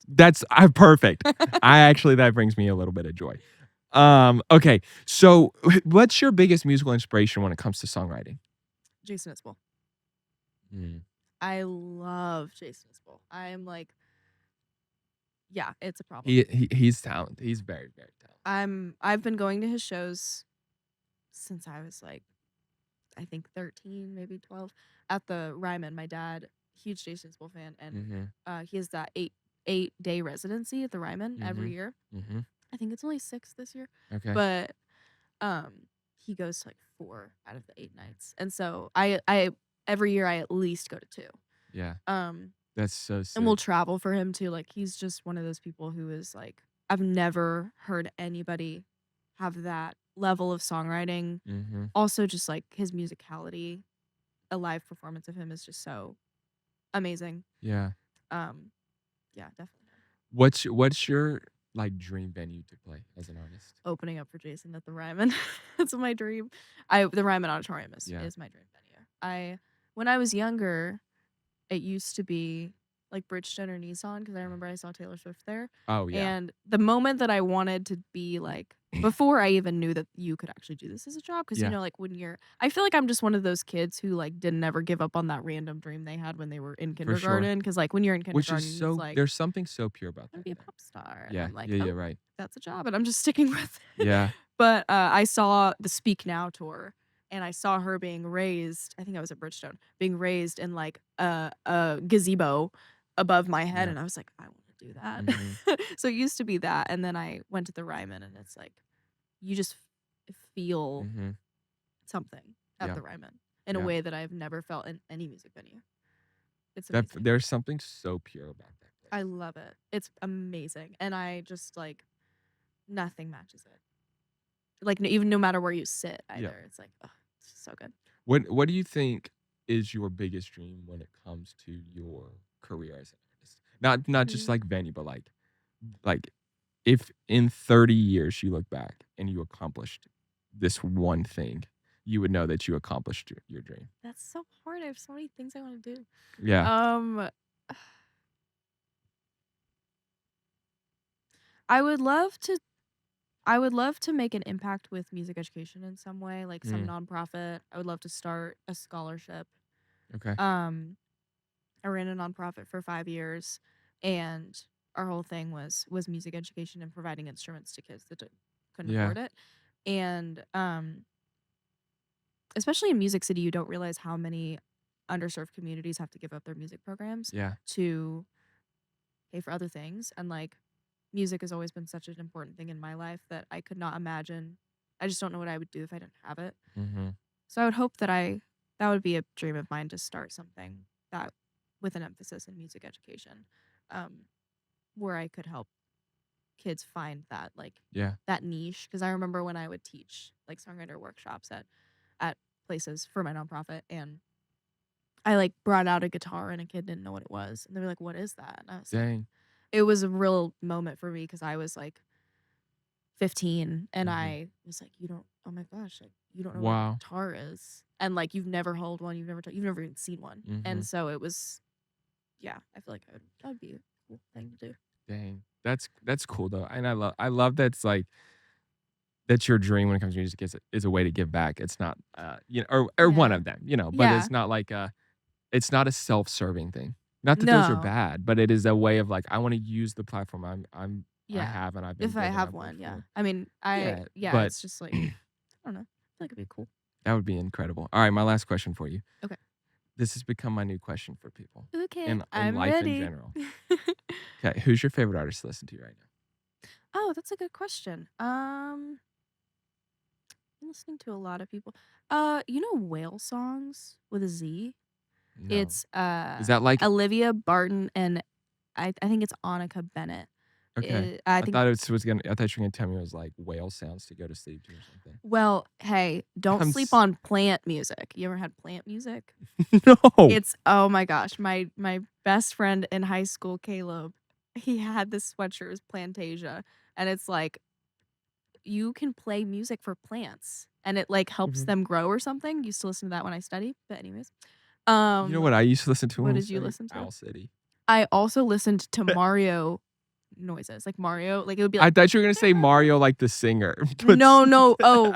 That's perfect. That brings me a little bit of joy. Okay. So what's your biggest musical inspiration when it comes to songwriting? Jason Isbell. I love Jason Isbell. I am like, Yeah, it's a problem. He's talented. He's very, very talented. I've been going to his shows since I was like, I think 13, maybe 12, at the Ryman. My dad, huge Jason Isbell fan, and he has that 8-day residency at the Ryman every year. I think it's only 6 this year. Okay. But he goes to like 4 out of the 8 nights. And so I every year I at least go to 2. Yeah. That's so sick. And we'll travel for him too. Like, he's just one of those people who is like, I've never heard anybody have that level of songwriting. Also, just like his musicality, a live performance of him is just so amazing. Yeah. Yeah, definitely. What's your like dream venue to play as an artist? Opening up for Jason at the Ryman. That's my dream. The Ryman Auditorium is my dream venue. When I was younger, it used to be like Bridgestone or Nissan, because I remember I saw Taylor Swift there. Oh yeah. And the moment that I wanted to be like, before I even knew that you could actually do this as a job, because you know, like when I feel like I'm just one of those kids who like didn't ever give up on that random dream they had when they were in kindergarten. Because like when you're in kindergarten, which is so it's like, there's something so pure about that. Be a pop star. Yeah. And I'm like, yeah, right. That's a job, and I'm just sticking with it. Yeah. But I saw the Speak Now tour, and I saw her being raised. I think I was at Bridgestone, being raised in like a gazebo above my head, and I was like, I want to do that. So it used to be that, and then I went to the Ryman, and it's like you just feel something at the Ryman in a way that I've never felt in any music venue. It's amazing. There's something so pure about that place. I love it. It's amazing, and I just like nothing matches it. Like even no matter where you sit, either it's like, oh, it's so good. What do you think is your biggest dream when it comes to your career as an artist? Not just like venue, but like if in 30 years you look back and you accomplished this one thing, you would know that you accomplished your dream. That's so hard. I have so many things I want to do. Yeah. I would love to make an impact with music education in some way, like some nonprofit. I would love to start a scholarship. Okay. I ran a nonprofit for 5 years, and our whole thing was music education and providing instruments to kids that couldn't afford it. And especially in Music City, you don't realize how many underserved communities have to give up their music programs to pay for other things. And like, music has always been such an important thing in my life that I could not imagine. I just don't know what I would do if I didn't have it. So I would hope that would be a dream of mine, to start something that with an emphasis in music education, where I could help kids find that that niche. Because I remember when I would teach like songwriter workshops at places for my nonprofit, and I like brought out a guitar and a kid didn't know what it was, and they were like, "What is that?" And I was like, it was a real moment for me, because I was like 15, and I was like, oh my gosh, like you don't know what a guitar is, and like you've never held one, you've never even seen one, and so it was, I feel like that would be a cool thing to do. Dang, that's cool though, and I love that's like that's your dream when it comes to music is a way to give back. It's not or one of them, but it's not like it's not a self-serving thing. Not that those are bad, but it is a way of like, I want to use the platform I have, and I've been if I have one, I mean, but it's just like, I don't know. I feel like it'd be cool. That would be incredible. All right, my last question for you. Okay. This has become my new question for people. Okay, in I'm life ready. in general. Okay, who's your favorite artist to listen to right now? Oh, that's a good question. I'm listening to a lot of people. Whale Songs with a Z? No. It's is that like Olivia Barton and I think it's Annika Bennett. Okay. I thought you were gonna tell me it was like whale sounds to go to sleep to or something. Well, hey, don't sleep on plant music. You ever had plant music? No. It's, oh my gosh, my best friend in high school, Caleb, he had this sweatshirt, it was Plantasia, and it's like you can play music for plants, and it like helps them grow or something. Used to listen to that when I studied, but anyways. You know what I used to listen to? What did you listen to? Owl City. I also listened to Mario noises, like Mario, like it would be like. I thought you were gonna say Mario, like the singer. No, oh.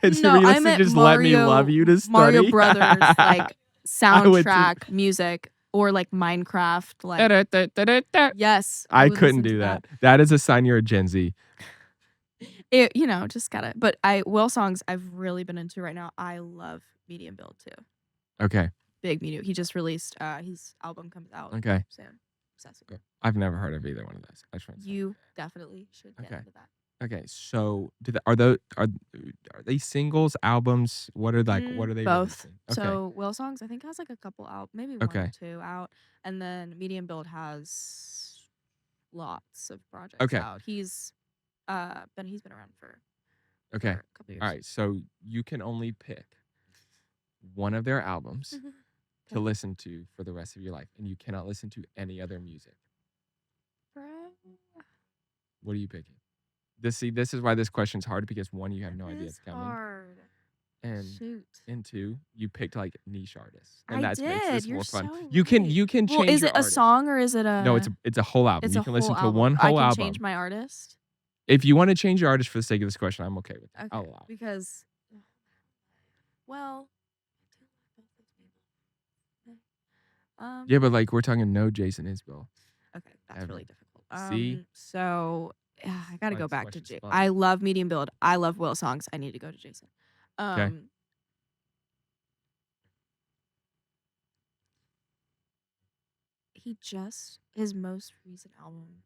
I meant just Mario, Let Me Love You to study. Mario Brothers, like soundtrack music, or like Minecraft. Like yes, I would couldn't listen to do that. That is a sign you're a Gen Z. Just gotta. But Will songs I've really been into right now. I love Medium Build too. Okay. Big Medium. He just released his album comes out Okay. soon. Obsessive. I've never heard of either one of those. You definitely should get into that. Okay, so are they singles, albums? What are they? Both. Releasing? Okay. So Will songs I think has like a couple out, maybe one or two out, and then Medium Build has lots of projects out. He's been around for a couple years. All right, so you can only pick one of their albums to listen to for the rest of your life, and you cannot listen to any other music. What are you picking? This is why this question's hard, because one, you have no idea it's coming. Hard. And two, you picked like niche artists, and makes this more fun. So you can change. Well, is it a artist. song or is it a? No, it's a whole album. You can listen to one whole album. I can change my artist. If you want to change your artist for the sake of this question, I'm okay with that. I'll allow it. Because, well, yeah, but like we're talking no Jason Isbell. Okay, that's really difficult. See, so I got to go back to Jason. I love Medium Build. I love Will songs. I need to go to Jason. Okay. His most recent album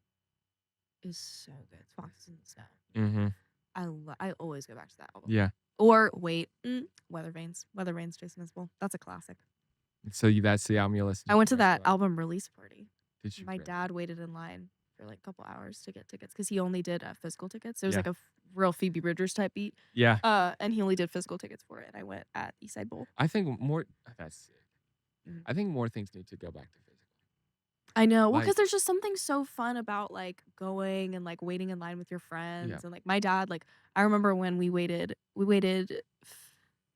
is so good. It's Foxes in the Snow. Mm-hmm. I always go back to that album. Yeah. Or Weather Vanes, Jason Isbell. That's a classic. So that's the album you listen to. I went to that album release party. Did you? My dad waited in line for like a couple hours to get tickets because he only did physical tickets. It was like a real Phoebe Bridgers type beat. Yeah. And he only did physical tickets for it. And I went at Eastside Bowl. I think more. That's sick. I think more things need to go back to physical. I know. Well, because there's just something so fun about like going and like waiting in line with your friends. And like my dad, like I remember when we waited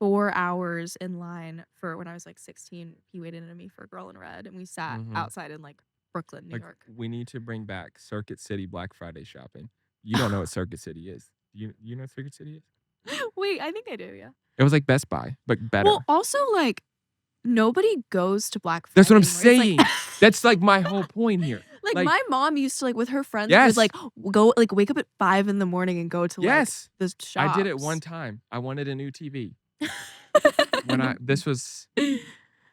4 hours in line for when I was like 16. He waited in me for Girl in Red, and we sat outside in like Brooklyn, New York. We need to bring back Circuit City Black Friday shopping. You don't know what Circuit City is. You know what Circuit City is? Wait, I think I do. Yeah. It was like Best Buy, but better. Well, also like nobody goes to Black Friday. That's what I'm anymore. saying. That's like my whole point here. Like my mom used to like with her friends would like go like wake up at 5 a.m. and go to like the shops. I did it one time. I wanted a new TV. This was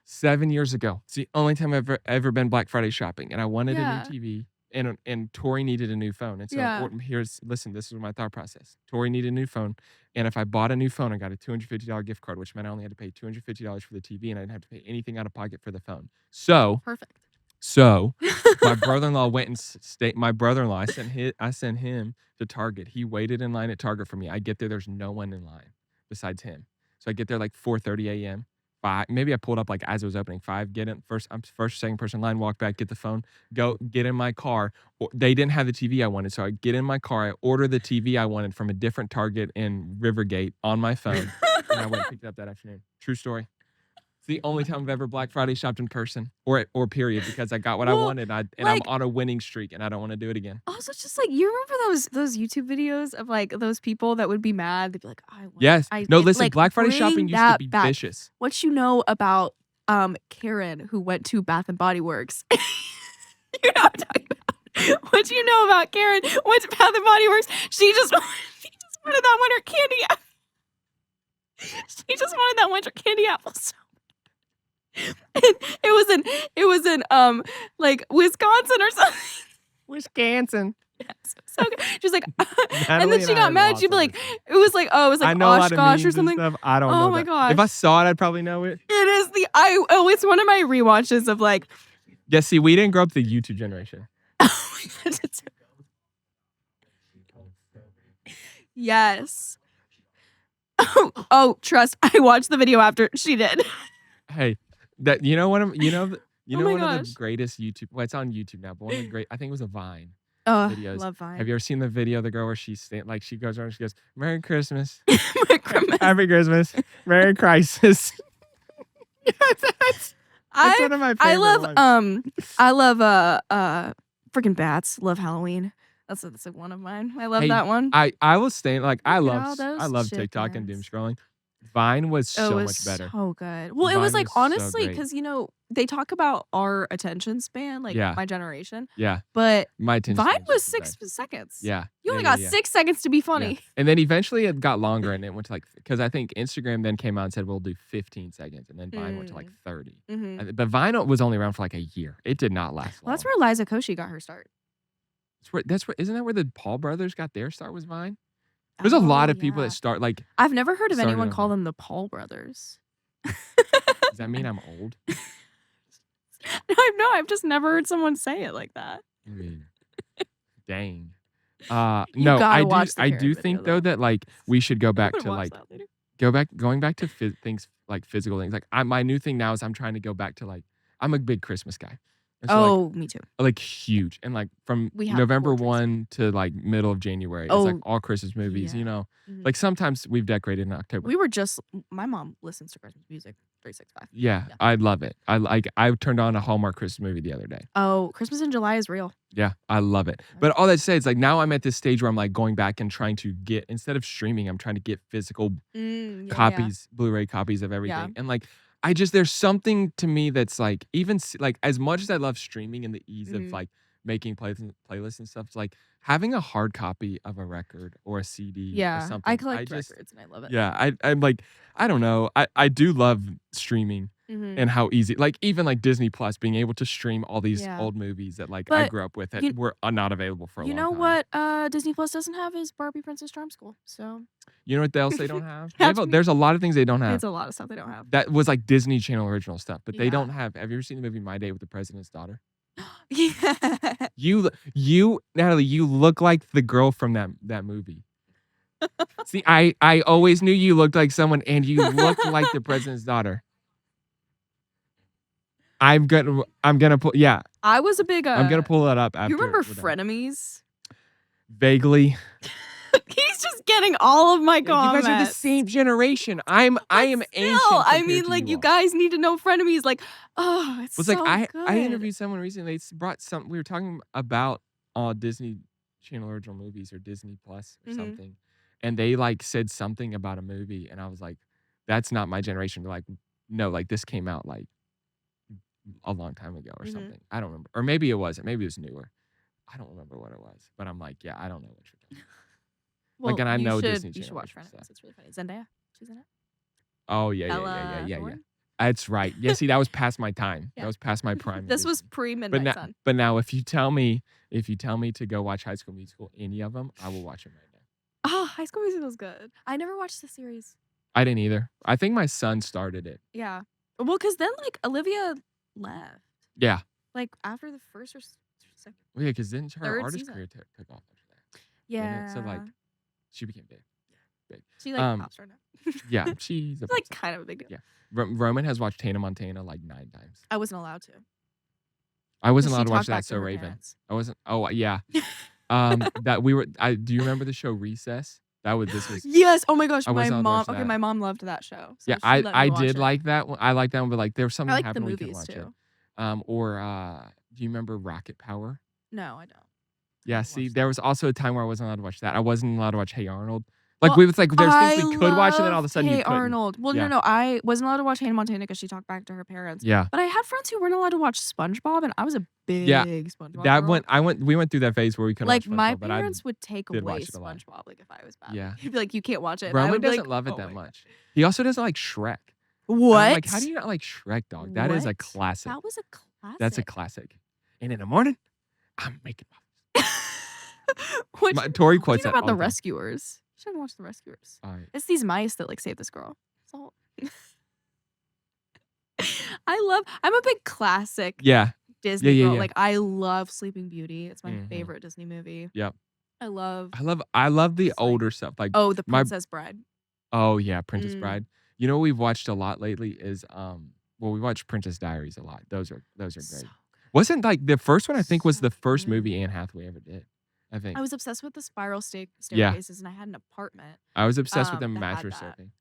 7 years ago. It's the only time I've ever been Black Friday shopping, and I wanted a new TV, and Tori needed a new phone. And so listen, this is my thought process. Tori needed a new phone, and if I bought a new phone, I got a $250 gift card, which meant I only had to pay $250 for the TV, and I didn't have to pay anything out of pocket for the phone. So perfect. So my brother-in-law went and my brother-in-law, I sent him to Target. He waited in line at Target for me. I get there's no one in line besides him. So I get there like 4:30 a.m. 5, maybe I pulled up like as it was opening. 5, get in first. I'm first, second person in line. Walk back, get the phone, go get in my car. They didn't have the TV I wanted, so I get in my car. I order the TV I wanted from a different Target in Rivergate on my phone, and I went and picked it up that afternoon. True story. It's the only time I've ever Black Friday shopped in person, or period, because I got what I wanted, and I'm on a winning streak, and I don't want to do it again. Also, it's just like, you remember those YouTube videos of like those people that would be mad? They'd be like, listen, Black Friday shopping used to be vicious. What you know about Karen, who went to Bath and Body Works? You know what I'm talking about. What you know about Karen went to Bath and Body Works? She just wanted that winter candy apple. She just wanted that winter candy apple so it was in like Wisconsin or something. Wisconsin. Yes. So she's like, and then she got mad. She'd be like, it was like Oshkosh or something. I don't know. Oh my gosh. If I saw it, I'd probably know it. It is it's one of my rewatches of like. Yeah, see, we didn't grow up the YouTube generation. Oh my God. Yes. Oh, trust. I watched the video after she did. Hey. That one of the greatest YouTube. Well, it's on YouTube now, but one of the great. I think it was a Vine. Videos. Love Vine. Have you ever seen the video of the girl where she goes around and she goes, "Merry Christmas, Happy Christmas, Merry Crisis." That's one of my favorite ones. I love freaking bats. Love Halloween. That's like one of mine. I love that one. I was saying like I love TikTok and doom scrolling. Vine was so much better. So good. Well, it Vine was like was so honestly, great. because they talk about our attention span, like Yeah. my generation. Yeah. But My attention Vine span was the 6 best. seconds. Yeah. You only Yeah, got yeah. 6 seconds to be Yeah. funny. And then eventually it got longer and it went to like, because I think Instagram then came out and said we'll do 15 seconds, and then Vine went to like 30. Mhm. But Vine was only around for like a year. It did not last Well, long. that's where Liza Koshy got her start. Isn't that where the Paul brothers got their start, was Vine? There's a lot of people that start like. I've never heard of started anyone on call Vine. them the Paul brothers. Does that mean I'm old? No, I've just never heard someone say it like that. I mean, dang. You No, gotta I watch the do Karen think video, though that like we should go I'm back gonna to watch like that later. going back to things like physical things. Like my new thing now is I'm trying to go back to like, I'm a big Christmas guy. And so, Oh, me too. like huge. And like from We have November portraits. 1 to like middle of January, it's like Oh, all Christmas movies, you yeah. know. Mhm. Like sometimes we've decorated in October. We were just my mom listens to Christmas music 365. Yeah, Yeah. I love it. I turned on a Hallmark Christmas movie the other day. Oh, Christmas in July is real. Yeah, I love it. But all that said, it's like now I'm at this stage where I'm like going back and trying to get, instead of streaming, I'm trying to get physical copies, Blu-ray copies of everything. Yeah. And like there's something to me that's like, even like as much as I love streaming and the ease of like making playlists and stuff, it's like having a hard copy of a record or a CD or Yeah, something. I collect records and I love it. Yeah, I'm like, I don't know. I do love streaming and how easy, like even like Disney Plus, being able to stream all these old movies that like I But grew up with that you- were not available for a You long know time. what Disney Plus doesn't have is Barbie Princess Charm School. So You know what else they don't have? That's There's a lot of things they don't have. it's a lot of stuff they don't have. That was like Disney Channel original stuff, but they Yeah. don't have. Have you ever seen the movie My Day with the President's Daughter? Yeah. You Natalie, you look like the girl from that movie. See, I always knew you looked like someone, and you look like the president's daughter. I'm gonna pull. Yeah, I was a big. I'm gonna pull that up after. You remember we're done. Frenemies? Vaguely. He's just getting all of my You comments. guys are the same generation. I am ancient. I mean, compared to like you all. guys need to know Frenemies. Like, oh, it's Was so like good. I interviewed someone recently. They brought some. We were talking about Disney Channel original movies or Disney Plus or something, and they like said something about a movie, and I was like, "That's not my generation." They're like, "No, like this came out like a long time ago or something." I don't remember, or maybe it wasn't. Maybe it was newer. I don't remember what it was, but I'm like, yeah, I don't know what you're talking about. Well, Like, and I you know should, Disney You should Channel watch stuff. Frenemies. It's really funny. Zendaya, she's in it. Oh yeah. Thorne? That's right. Yeah, see, that was past my time. Yeah. That was past my prime. This was Disney. pre-Midnight Sun. But now, if you tell me to go watch High School Musical, any of them, I will watch them right now. Oh, High School Musical is good. I never watched the series. I didn't either. I think my son started it. Yeah. Well, because then like Olivia left. Yeah. Like after the first or second. Well, yeah, because then her Third artist season. career took off after that. Yeah. So like, she became big. She like pops right now. Yeah, she's a like pop star. kind of a big deal. Yeah. Roman has watched Hannah Montana like 9 times. I wasn't allowed to. I wasn't 'Cause allowed she to watch talked back That's to So her Raven. parents. I wasn't. Oh yeah. That we were. Do you remember the show Recess? This was. Yes. Oh my gosh. I My wasn't allowed to mom. watch Okay, that. my mom loved that show. So Yeah, she let me I watch did it. like that one. I like that one, but like there was something I like the happened we couldn't movies watch too. it. Do you remember Rocket Power? No, I don't. Yeah, haven't see, watched there that. was also a time where I wasn't allowed to watch that. I wasn't allowed to watch Hey Arnold. Like Well, there's things we could watch, and then all of a loved sudden Hey you couldn't. Arnold. Well, Yeah. no, I wasn't allowed to watch Hannah Montana because she talked back to her parents. Yeah, But I had friends who weren't allowed to watch SpongeBob, and I was a big Yeah, SpongeBob that girl. we went through that phase where we couldn't Like watch my SpongeBob, but I parents would take did away watch it a lot. SpongeBob, like if I was bad. Yeah. He'd be like, "You can't watch it." And I Roman would be doesn't like, love it "Oh that my much. He also doesn't like Shrek. And What? I'm like, how do you not like Shrek, dog? That is a What? classic. That was a classic. That's a classic. And in the morning, I'm making What Tori you quotes know that about all the the time. Rescuers? You should watch the Rescuers. All right. It's these mice that like save this girl. That's all. I'm a big classic Yeah. Disney Yeah. girl. Like I love Sleeping Beauty. It's my Mhm. favorite Disney movie. Yep. I love I love the Just, like- older stuff. Like Oh, The my Princess Bride. oh yeah, Princess Mm. Bride. You know what we've watched a lot lately is we watched Princess Diaries a lot. Those are great. So good. Wasn't like the first one I think was So the first good. movie Anne Hathaway ever did. I think. I was obsessed with the spiral Yeah. staircases, and I had an apartment. I was obsessed with the that had mattress that. surfing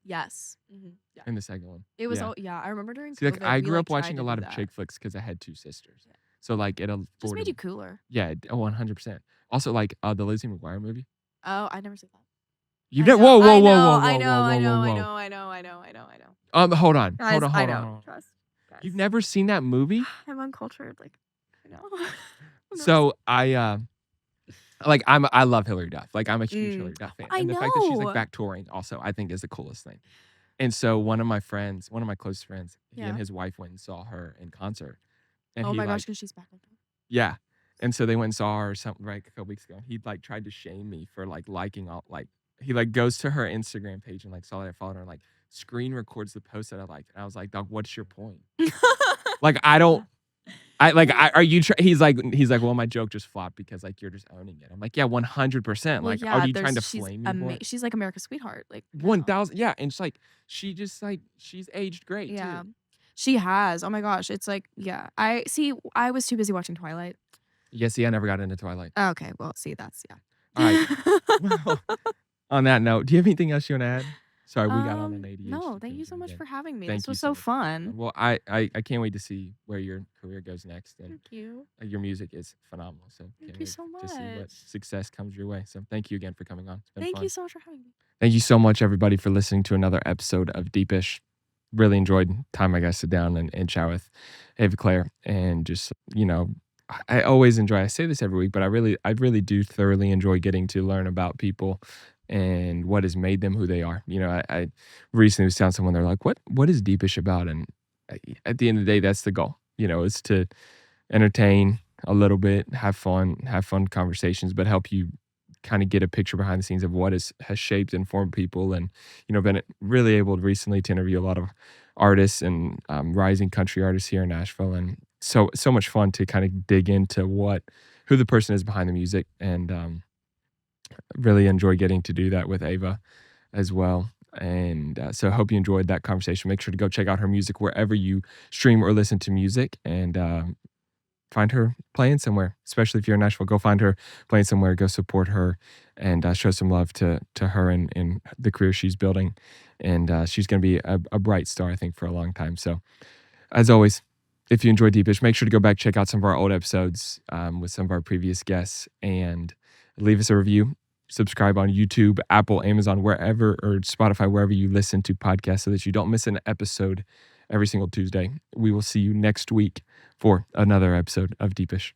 Yes. Yeah. in the second one. It was Yeah. all I remember during See, like COVID, I we, grew up tried watching to a do lot of that. chick flicks because I had 2 sisters. Yeah. So like it Just afforded made you cooler. Yeah, 100%. Also like the Lizzie McGuire movie. Oh, I never seen that. You've never. Whoa, whoa, whoa, whoa, whoa, I know, whoa, I whoa, know, whoa, I whoa. know, I know, I know, I know, I know. Hold on, Guys, hold on, I hold on, know. hold on. Trust. Guys. You've never seen that movie? I'm uncultured. Like, I know. So I I love Hillary Duff. Like I'm a huge Hillary Duff fan. I And the fact that she's know. like back touring also I think is the coolest thing. And so one of my close friends, he and his wife went and saw her in concert. And Oh he my gosh, like, because she's back on top. yeah. And so they went and saw her or something like a couple weeks ago. And he like tried to shame me for like liking all like he like goes to her Instagram page and like saw that I followed her and like screen records the post that I liked. And I was like, dog, what's your point? Like are you he's like well my joke just flopped because like you're just owning it. I'm like, yeah, 100%. Well, Like yeah, are you trying to she's flame me for it? she's like America's sweetheart. Like, no. 1000. Yeah, and it's like she just like she's aged great Yeah. too. She has. Oh my gosh. It's like, yeah. I was too busy watching Twilight. Yeah, see, I never got into Twilight. Okay, well, see, that's yeah. All right. Well, on that note, do you have anything else you want to add? Sorry, we got on an ADHD. No, thank you so much again. for having me. Thank This you was so so much. fun. Well, I can't wait to see where your career goes next. And Thank you. your music is phenomenal. So Thank can't you wait so to see what much. success comes your way. So thank you again for coming on. It's been Thank fun. you so much for having me. Thank you so much, everybody, for listening to another episode of Deepish. Really enjoyed time I got to sit down and chat with Ava Claire. And just, I always enjoy, I say this every week, but I really do thoroughly enjoy getting to learn about people and what has made them who they are. I recently was telling someone, they're like, what is Deepish about? And at the end of the day, that's the goal, is to entertain a little bit, have fun conversations, but help you kind of get a picture behind the scenes of what has shaped and formed people. And, been really able recently to interview a lot of artists and rising country artists here in Nashville. And so much fun to kind of dig into who the person is behind the music. And really enjoy getting to do that with Ava as well. And so I hope you enjoyed that conversation. Make sure to go check out her music wherever you stream or listen to music, and find her playing somewhere. Especially if you're in Nashville, go find her playing somewhere. Go support her and show some love to her and the career she's building. And she's going to be a bright star, I think, for a long time. So as always, if you enjoyed Deepish, make sure to go back, check out some of our old episodes with some of our previous guests, and leave us a review. Subscribe on YouTube, Apple, Amazon, wherever, or Spotify, wherever you listen to podcasts, so that you don't miss an episode every single Tuesday. We will see you next week for another episode of Deepish.